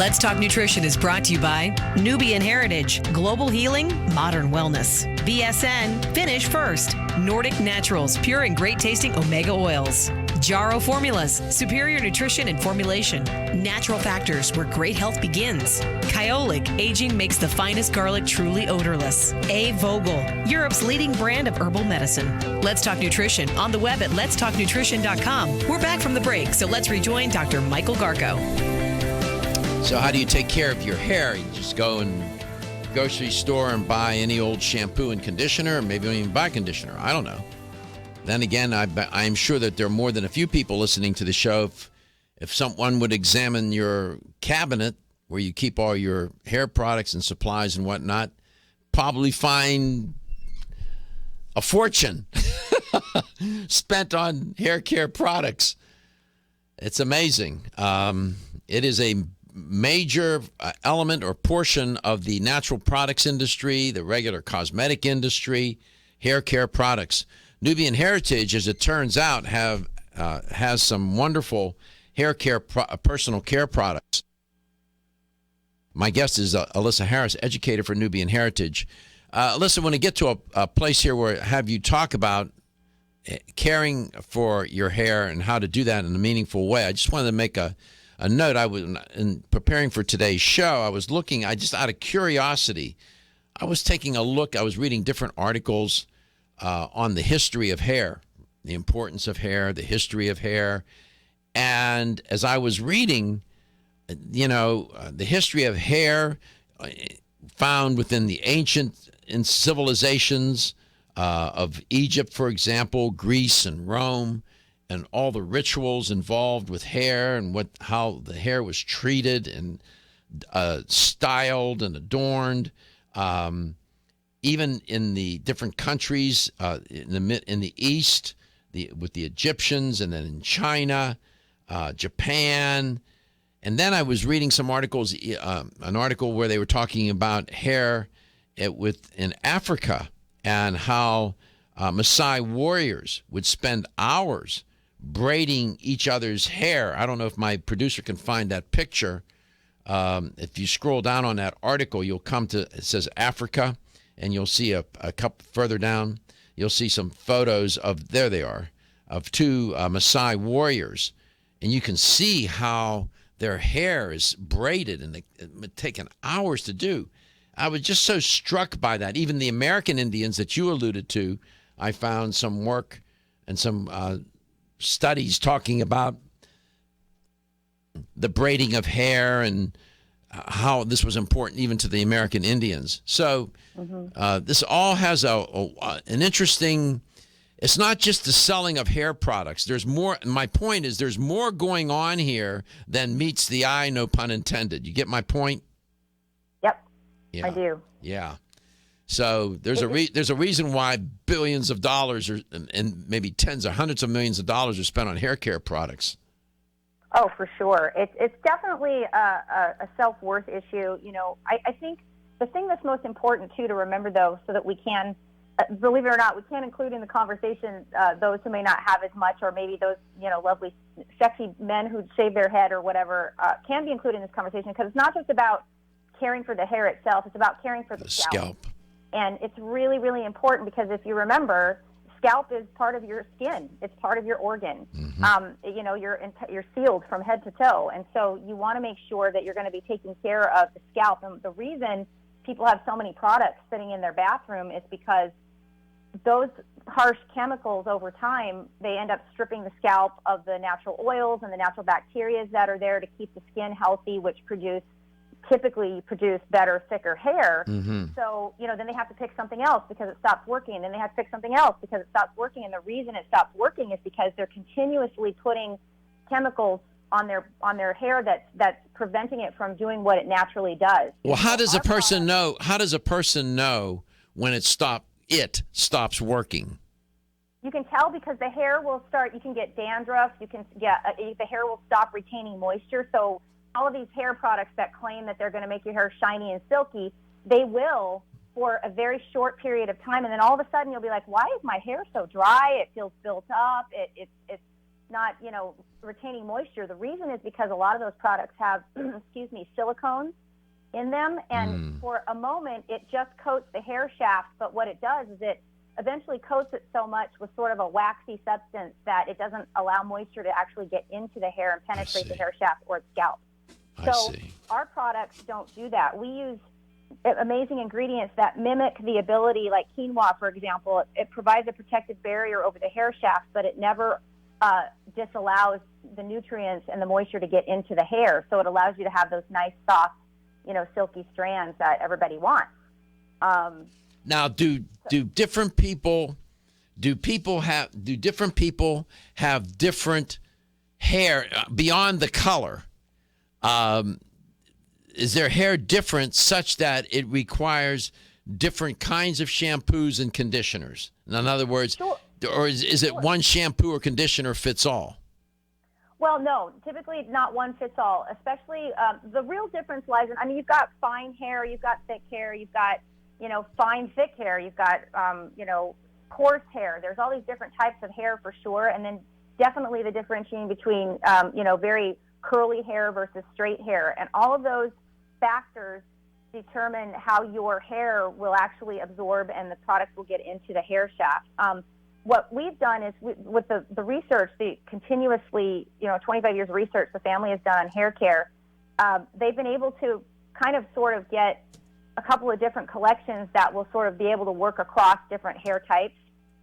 Let's Talk Nutrition is brought to you by Nubian Heritage, Global Healing, Modern Wellness, BSN, Finish First, Nordic Naturals, pure and great tasting omega oils, Jarrow Formulas, superior nutrition and formulation, Natural Factors, where great health begins, Kyolic, aging makes the finest garlic truly odorless, A. Vogel, Europe's leading brand of herbal medicine. Let's Talk Nutrition on the web at letstalknutrition.com. We're back from the break, so let's rejoin Dr. Michael Garko. So how do you take care of your hair? You just go in grocery store and buy any old shampoo and conditioner, or maybe don't even buy conditioner. I don't know. Then again, I'm sure that there are more than a few people listening to the show. If someone would examine your cabinet where you keep all your hair products and supplies and whatnot, probably find a fortune spent on hair care products. It's amazing. It is a major element or portion of the natural products industry, the regular cosmetic industry, hair care products. Nubian Heritage, as it turns out, has some wonderful hair care, personal care products. My guest is Elissa Harris, educator for Nubian Heritage. Elissa, when I get to a place here where I have you talk about caring for your hair and how to do that in a meaningful way, I just wanted to make a note. I was in preparing for today's show. I was looking. Just out of curiosity, I was taking a look. I was reading different articles on the history of hair, the importance of hair, the history of hair, and as I was reading, the history of hair found within the ancient civilizations of Egypt, for example, Greece and Rome, and all the rituals involved with hair and how the hair was treated and styled and adorned. Even in the different countries in the East, with the Egyptians, and then in China, Japan. And then I was reading some articles, an article where they were talking about hair in Africa and how Maasai warriors would spend hours braiding each other's hair. I don't know if my producer can find that picture. If you scroll down on that article, you'll come to, it says Africa, and you'll see a couple further down, you'll see some photos of, there they are, of two Maasai warriors. And you can see how their hair is braided, and it's taken hours to do. I was just so struck by that. Even the American Indians that you alluded to, I found some work and some studies talking about the braiding of hair and how this was important even to the American Indians. So this all has an interesting, it's not just the selling of hair products. There's more, my point is there's more going on here than meets the eye, no pun intended. You get my point? Yep, yeah. I do. Yeah. So there's a reason why billions of dollars and maybe tens or hundreds of millions of dollars are spent on hair care products. Oh, for sure. It's definitely a self-worth issue. I think the thing that's most important, too, to remember, though, so that we can, believe it or not, we can include in the conversation those who may not have as much, or maybe those, lovely, sexy men who shave their head or whatever, can be included in this conversation, because it's not just about caring for the hair itself. It's about caring for the scalp. And it's really, really important, because if you remember, scalp is part of your skin. It's part of your organ. You're sealed from head to toe. And so you want to make sure that you're going to be taking care of the scalp. And the reason people have so many products sitting in their bathroom is because those harsh chemicals over time, they end up stripping the scalp of the natural oils and the natural bacteria that are there to keep the skin healthy, which typically produce better, thicker hair. So, then they have to pick something else because it stops working. And then they have to pick something else because it stops working. And the reason it stops working is because they're continuously putting chemicals on their hair that's preventing it from doing what it naturally does. Well, how does a person know? How does a person know when it stops working? You can tell because the hair will start. You can get dandruff. You can get the hair will stop retaining moisture. So all of these hair products that claim that they're going to make your hair shiny and silky, they will for a very short period of time, and then all of a sudden you'll be like, why is my hair so dry? It feels built up. It's not, retaining moisture. The reason is because a lot of those products have, silicones in them, and for a moment it just coats the hair shaft, but what it does is it eventually coats it so much with sort of a waxy substance that it doesn't allow moisture to actually get into the hair and penetrate the hair shaft or scalp. So our products don't do that. We use amazing ingredients that mimic the ability, like quinoa, for example. It provides a protective barrier over the hair shaft, but it never disallows the nutrients and the moisture to get into the hair. So it allows you to have those nice, soft, silky strands that everybody wants. Now, do different people have different hair beyond the color? Is their hair different such that it requires different kinds of shampoos and conditioners? In other words, or is it one shampoo or conditioner fits all? Well, no, typically not one fits all, especially the real difference lies in, you've got fine hair, you've got thick hair, you've got, fine, thick hair, you've got, coarse hair. There's all these different types of hair for sure. And then definitely the differentiating between, very curly hair versus straight hair. And all of those factors determine how your hair will actually absorb and the products will get into the hair shaft. What we've done is with the research, the continuously, 25 years of research the family has done on hair care, they've been able to kind of sort of get a couple of different collections that will sort of be able to work across different hair types.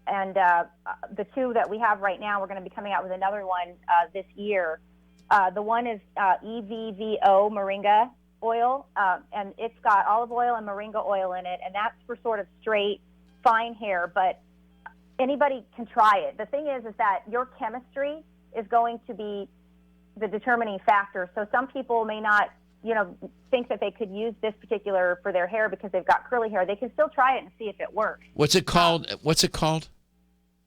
And the two that we have right now, we're going to be coming out with another one this year. The one is EVVO Moringa oil, and it's got olive oil and moringa oil in it, and that's for sort of straight, fine hair, but anybody can try it. The thing is that your chemistry is going to be the determining factor. So some people may not, think that they could use this particular for their hair because they've got curly hair. They can still try it and see if it works. What's it called?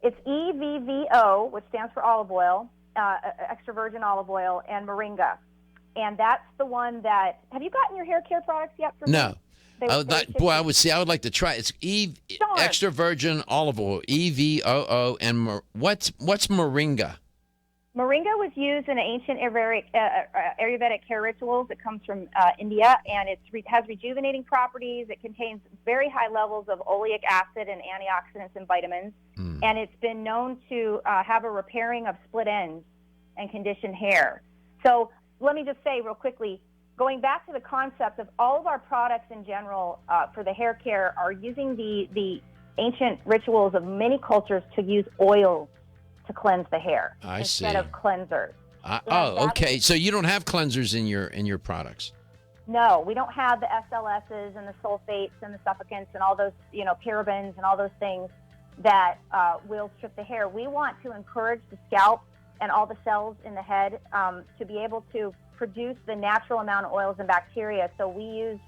It's EVVO, which stands for olive oil, extra virgin olive oil, and moringa. And that's the one that, have you gotten your hair care products yet? No. I would like to try it. It's extra virgin olive oil, EVOO, and what's moringa? Moringa was used in ancient Ayurvedic hair rituals. It comes from India, and it has rejuvenating properties. It contains very high levels of oleic acid and antioxidants and vitamins, and it's been known to have a repairing of split ends and conditioned hair. So let me just say real quickly, going back to the concept of all of our products in general for the hair care are using the ancient rituals of many cultures to use oils to cleanse the hair instead of cleansers. Okay. So you don't have cleansers in your products? No, we don't have the SLSs and the sulfates and the suffocants and all those, parabens and all those things that will strip the hair. We want to encourage the scalp and all the cells in the head to be able to produce the natural amount of oils and bacteria. So we use,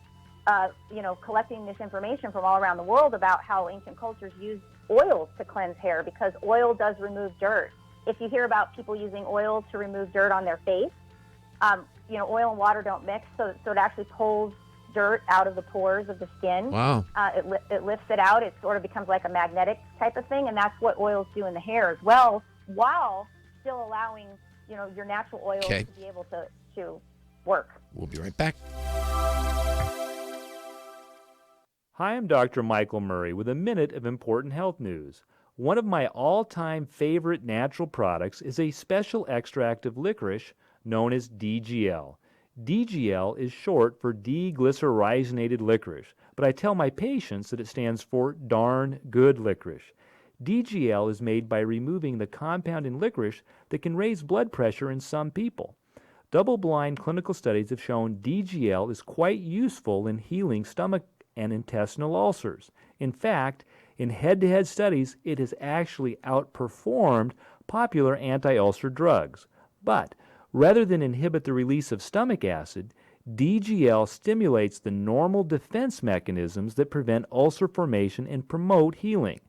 collecting this information from all around the world about how ancient cultures use oils to cleanse hair because oil does remove dirt. If you hear about people using oil to remove dirt on their face, oil and water don't mix, so it actually pulls dirt out of the pores of the skin. Wow. It lifts it out. It sort of becomes like a magnetic type of thing, and that's what oils do in the hair as well, while still allowing, your natural oils to be able to work. We'll be right back. Hi, I'm Dr. Michael Murray with a minute of important health news. One of my all-time favorite natural products is a special extract of licorice known as DGL. DGL is short for deglycyrrhizated licorice, but I tell my patients that it stands for darn good licorice. DGL is made by removing the compound in licorice that can raise blood pressure in some people. Double-blind clinical studies have shown DGL is quite useful in healing stomach and intestinal ulcers. In fact, in head-to-head studies, it has actually outperformed popular anti-ulcer drugs. But rather than inhibit the release of stomach acid, DGL stimulates the normal defense mechanisms that prevent ulcer formation and promote healing.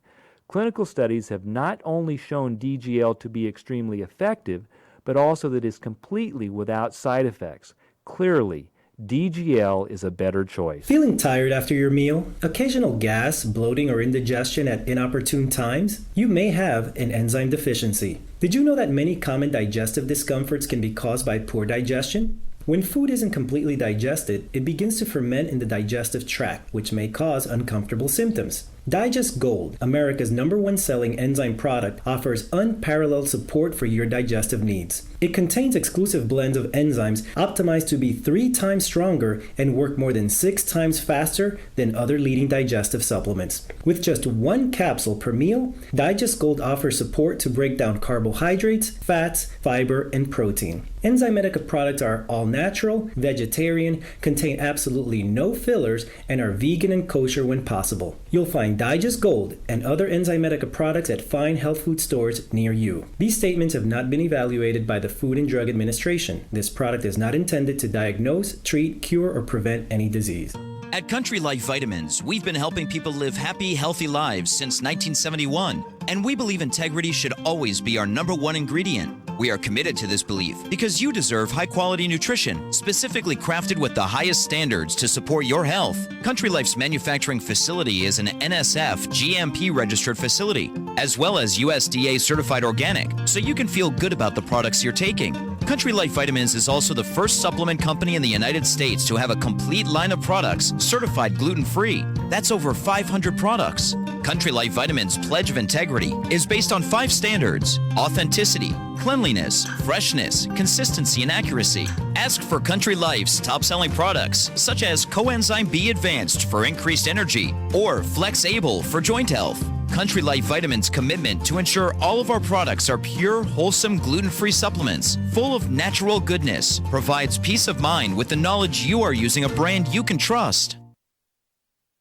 Clinical studies have not only shown DGL to be extremely effective, but also that it is completely without side effects. Clearly, DGL is a better choice. Feeling tired after your meal? Occasional gas, bloating, or indigestion at inopportune times? You may have an enzyme deficiency. Did you know that many common digestive discomforts can be caused by poor digestion? When food isn't completely digested, it begins to ferment in the digestive tract, which may cause uncomfortable symptoms. Digest Gold, America's #1 selling enzyme product, offers unparalleled support for your digestive needs. It contains exclusive blends of enzymes optimized to be 3 times stronger and work more than 6 times faster than other leading digestive supplements. With just 1 capsule per meal, Digest Gold offers support to break down carbohydrates, fats, fiber, and protein. Enzymatica products are all natural, vegetarian, contain absolutely no fillers, and are vegan and kosher when possible. You'll find Digest Gold and other Enzymatica products at fine health food stores near you. These statements have not been evaluated by the Food and Drug Administration. This product is not intended to diagnose, treat, cure, or prevent any disease. At Country Life Vitamins, we've been helping people live happy, healthy lives since 1971, and we believe integrity should always be our #1 ingredient. We are committed to this belief because you deserve high-quality nutrition, specifically crafted with the highest standards to support your health. Country Life's manufacturing facility is an NSF GMP-registered facility, as well as USDA certified organic, so you can feel good about the products you're taking. Country Life Vitamins is also the first supplement company in the United States to have a complete line of products certified gluten-free. That's over 500 products. Country Life Vitamins' pledge of integrity is based on 5 standards: authenticity, cleanliness, freshness, consistency, and accuracy. Ask for Country Life's top-selling products, such as Coenzyme B Advanced for increased energy or Flex Able for joint health. Country Life Vitamins' commitment to ensure all of our products are pure, wholesome, gluten-free supplements full of natural goodness provides peace of mind with the knowledge you are using a brand you can trust.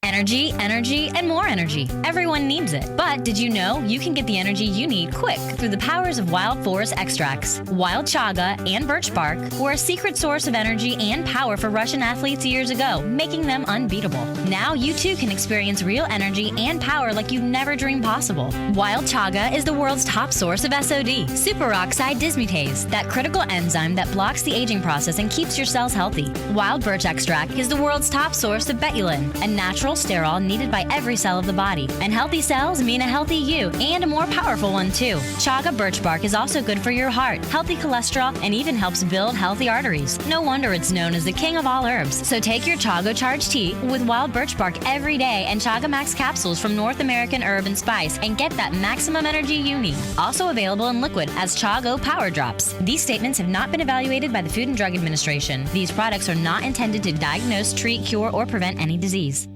Energy, energy, and more energy. Everyone needs it. But did you know you can get the energy you need quick through the powers of wild forest extracts? Wild chaga and birch bark were a secret source of energy and power for Russian athletes years ago, making them unbeatable. Now you too can experience real energy and power like you've never dreamed possible. Wild chaga is the world's top source of SOD, superoxide dismutase, that critical enzyme that blocks the aging process and keeps your cells healthy. Wild birch extract is the world's top source of betulin, a natural sterol needed by every cell of the body. And healthy cells mean a healthy you, and a more powerful one too. Chaga birch bark is also good for your heart, healthy cholesterol, and even helps build healthy arteries. No wonder it's known as the king of all herbs. So take your Chaga Charge tea with wild birch bark every day and Chaga Max capsules from North American Herb and Spice and get that maximum energy you need. Also available in liquid as Chago Power Drops. These statements have not been evaluated by the Food and Drug Administration. These products are not intended to diagnose, treat, cure, or prevent any disease.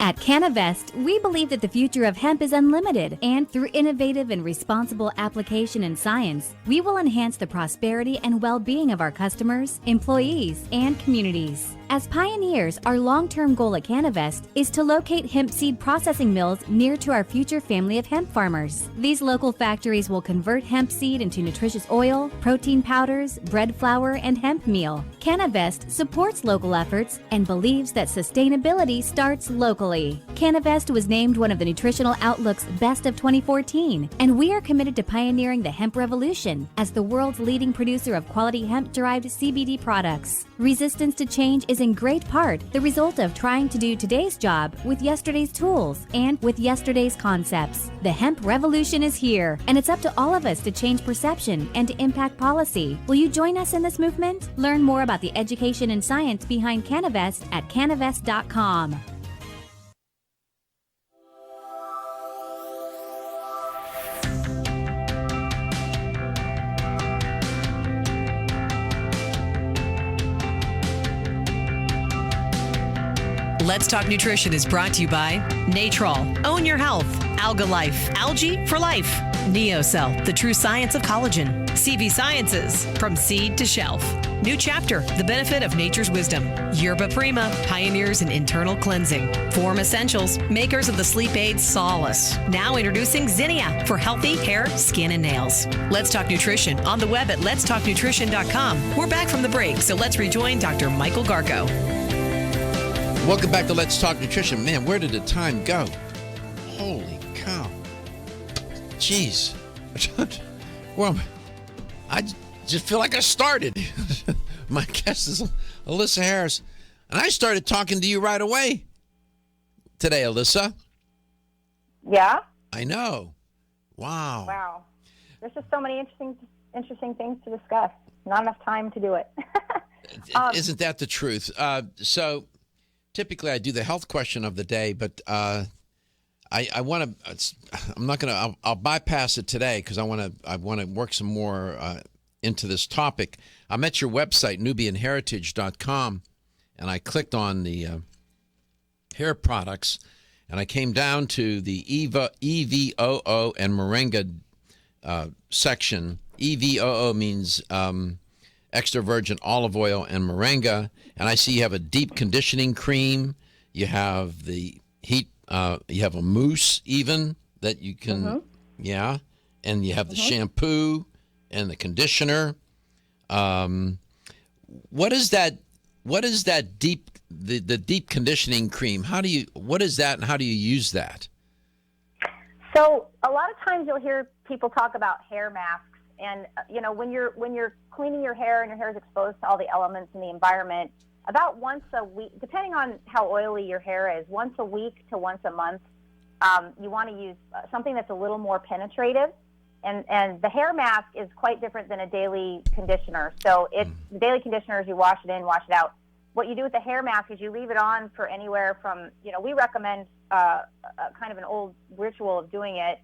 At Canavest, we believe that the future of hemp is unlimited, and through innovative and responsible application and science, we will enhance the prosperity and well-being of our customers, employees, and communities. As pioneers, our long-term goal at Canavest is to locate hemp seed processing mills near to our future family of hemp farmers. These local factories will convert hemp seed into nutritious oil, protein powders, bread flour, and hemp meal. Canavest supports local efforts and believes that sustainability starts locally. Canavest was named one of the Nutritional Outlook's Best of 2014, and we are committed to pioneering the hemp revolution as the world's leading producer of quality hemp-derived CBD products. Resistance to change is in great part the result of trying to do today's job with yesterday's tools and with yesterday's concepts. The hemp revolution is here, and it's up to all of us to change perception and to impact policy. Will you join us in this movement? Learn more about the education and science behind Canavest at canavest.com. Let's Talk Nutrition is brought to you by Natrol, Own Your Health, Alga Life, Algae for Life, NeoCell, the true science of collagen, CV Sciences, from seed to shelf, New Chapter, the benefit of nature's wisdom, Yerba Prima, pioneers in internal cleansing, Form Essentials, makers of the sleep aid Solace. Now introducing Zinnia for healthy hair, skin, and nails. Let's Talk Nutrition on the web at letstalknutrition.com. We're back from the break, so let's rejoin Dr. Michael Garko. Welcome back to Let's Talk Nutrition. Man, where did the time go? Holy cow. Jeez. Well, I just feel like I started. My guest is Elissa Harris. And I started talking to you right away today, Elissa. Yeah? I know. Wow. Wow. There's just so many interesting things to discuss. Not enough time to do it. Isn't that the truth? So typically I do the health question of the day, but I want to. I'm not going to. I'll bypass it today because I want to work some more into this topic. I'm at your website, nubianheritage.com, and I clicked on the hair products, and I came down to the EVOO and Moringa section. EVOO means extra virgin olive oil and moringa, and I see you have a deep conditioning cream. You have the heat. You have a mousse even that you can, yeah, and you have the shampoo and the conditioner. What is that? What is that deep the deep conditioning cream? What is that, and how do you use that? So a lot of times you'll hear people talk about hair masks, and when you're cleaning your hair and your hair is exposed to all the elements in the environment, about once a week, depending on how oily your hair is, once a week to once a month, you want to use something that's a little more penetrative. And the hair mask is quite different than a daily conditioner. So the daily conditioners, you wash it in, wash it out. What you do with the hair mask is you leave it on for anywhere from, we recommend kind of an old ritual of doing it,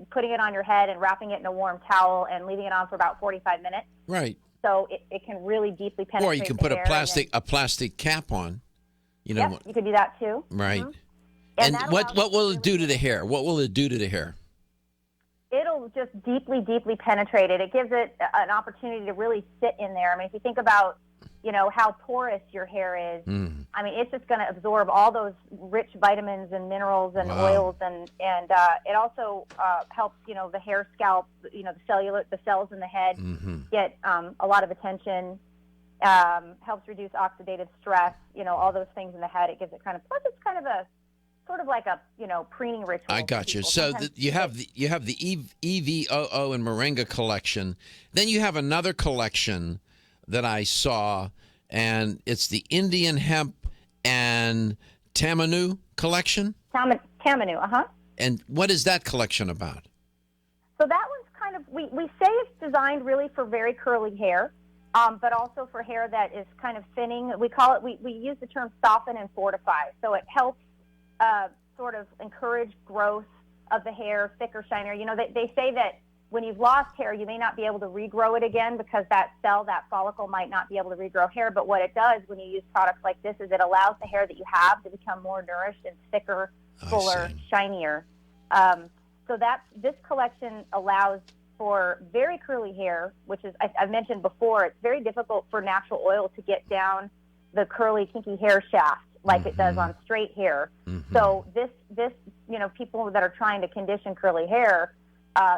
putting it on your head and wrapping it in a warm towel and leaving it on for about 45 minutes. Right. So it can really deeply penetrate. Or you can put a plastic cap on. Yep, you could do that too. Right. Mm-hmm. And what will it do to the hair? What will it do to the hair? It'll just deeply, deeply penetrate it. It gives it an opportunity to really sit in there. I mean, if you think about, how porous your hair is, I mean, it's just going to absorb all those rich vitamins and minerals and oils, and it also helps, the hair scalp, the cells in the head get a lot of attention. Helps reduce oxidative stress, all those things in the head. It gives it plus it's kind of a sort of like a preening ritual. I got you. So you have the EVOO and Moringa collection. Then you have another collection that I saw, and it's the Indian hemp and Tamanu collection. Tamanu, And what is that collection about? So that one's kind of we say it's designed really for very curly hair. But also for hair that is kind of thinning. We call it, we use the term soften and fortify. So it helps sort of encourage growth of the hair, thicker, shinier. They say that when you've lost hair, you may not be able to regrow it again because that follicle might not be able to regrow hair. But what it does when you use products like this is it allows the hair that you have to become more nourished and thicker, fuller, shinier. So this collection allows for very curly hair, which is, I've mentioned before, it's very difficult for natural oil to get down the curly, kinky hair shaft like it does on straight hair. So this, people that are trying to condition curly hair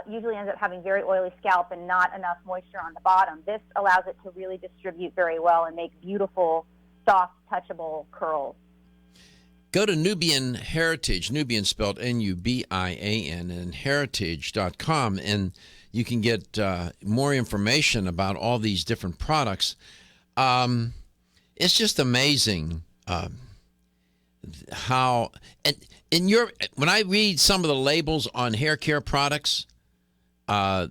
usually ends up having very oily scalp and not enough moisture on the bottom. This allows it to really distribute very well and make beautiful, soft, touchable curls. Go to Nubian Heritage, Nubian spelled Nubian, and heritage.com, and you can get more information about all these different products. It's just amazing how, and when I read some of the labels on hair care products, I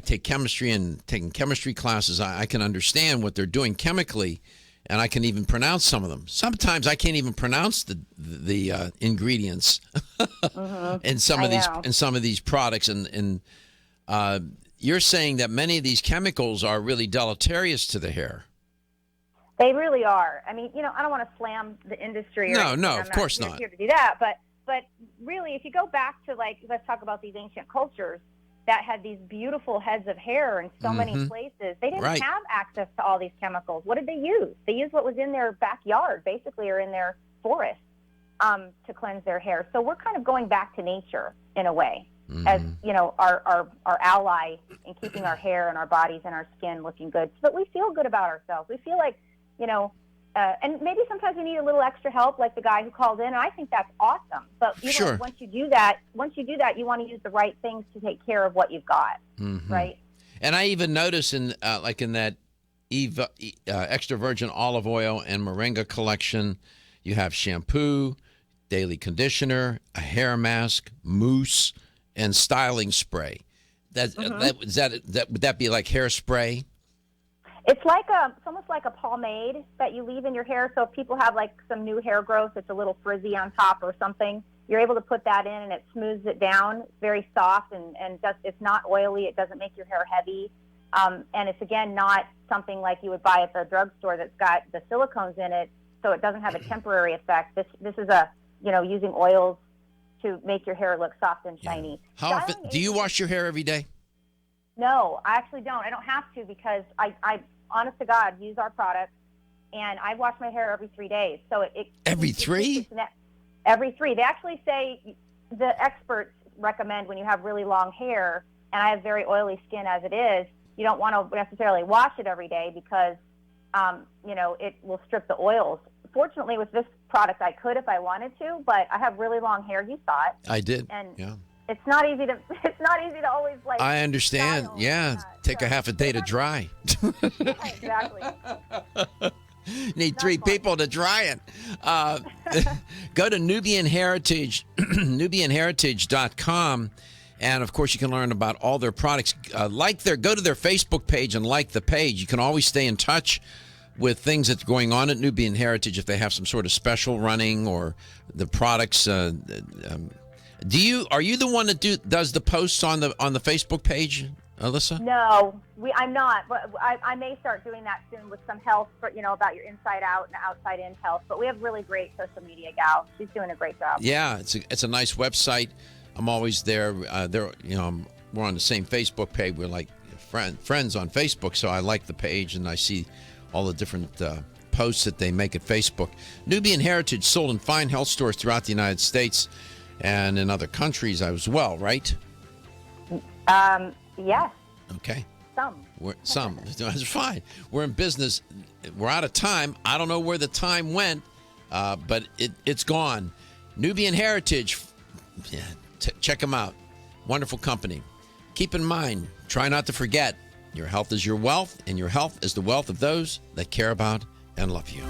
take chemistry and taking chemistry classes. I can understand what they're doing chemically, and I can even pronounce some of them. Sometimes I can't even pronounce the ingredients in some of these products. And you're saying that many of these chemicals are really deleterious to the hair. They really are. I mean, I don't want to slam the industry. No, of course not. I'm not here to do that. But really, if you go back to let's talk about these ancient cultures that had these beautiful heads of hair in so many places. They didn't have access to all these chemicals. What did they use? They used what was in their backyard, basically, or in their forest to cleanse their hair. So we're kind of going back to nature in a way, as our ally in keeping our hair and our bodies and our skin looking good. But we feel good about ourselves. We feel like, and maybe sometimes we need a little extra help, like the guy who called in, and I think that's awesome. But once you do that, you want to use the right things to take care of what you've got, right? And I even notice in that extra virgin olive oil and moringa collection. You have shampoo, daily conditioner, a hair mask, mousse, and styling spray. Would that be like hairspray? It's almost like a pomade that you leave in your hair. So if people have like some new hair growth, it's a little frizzy on top or something, you're able to put that in and it smooths it down. It's very soft and it's not oily. It doesn't make your hair heavy. And it's, again, not something like you would buy at the drugstore that's got the silicones in it, so it doesn't have a temporary effect. This is using oils to make your hair look soft and shiny. How often do you wash your hair every day? No, I actually don't. I don't have to because I honest to God, use our products, and I wash my hair every 3 days. So every 3? Every 3. They actually say, the experts recommend when you have really long hair, and I have very oily skin as it is, you don't want to necessarily wash it every day because, it will strip the oils. Fortunately, with this product, I could if I wanted to, but I have really long hair. You saw it. I did. And yeah. It's not easy to always like. I understand. Yeah, take a half a day to dry. Exactly. Need 3 people to dry it. Go to Nubian Heritage, NubianHeritage.com. And, of course, you can learn about all their products. Go to their Facebook page and like the page. You can always stay in touch with things that's going on at Nubian Heritage if they have some sort of special running or the products. Are you the one that does the posts on the Facebook page, Elissa? No, I'm not. But I may start doing that soon with some health, about your inside out and outside in health. But we have really great social media gal. She's doing a great job. Yeah, it's a nice website. I'm always there. We're on the same Facebook page. We're like friends on Facebook, so I like the page and I see all the different posts that they make at Facebook. Nubian Heritage sold in fine health stores throughout the United States and in other countries as well, right? Yes. Okay. Some. That's fine. We're in business. We're out of time. I don't know where the time went, but it's gone. Nubian Heritage. Yeah. Check them out. Wonderful company. Keep in mind, try not to forget, your health is your wealth, and your health is the wealth of those that care about and love you.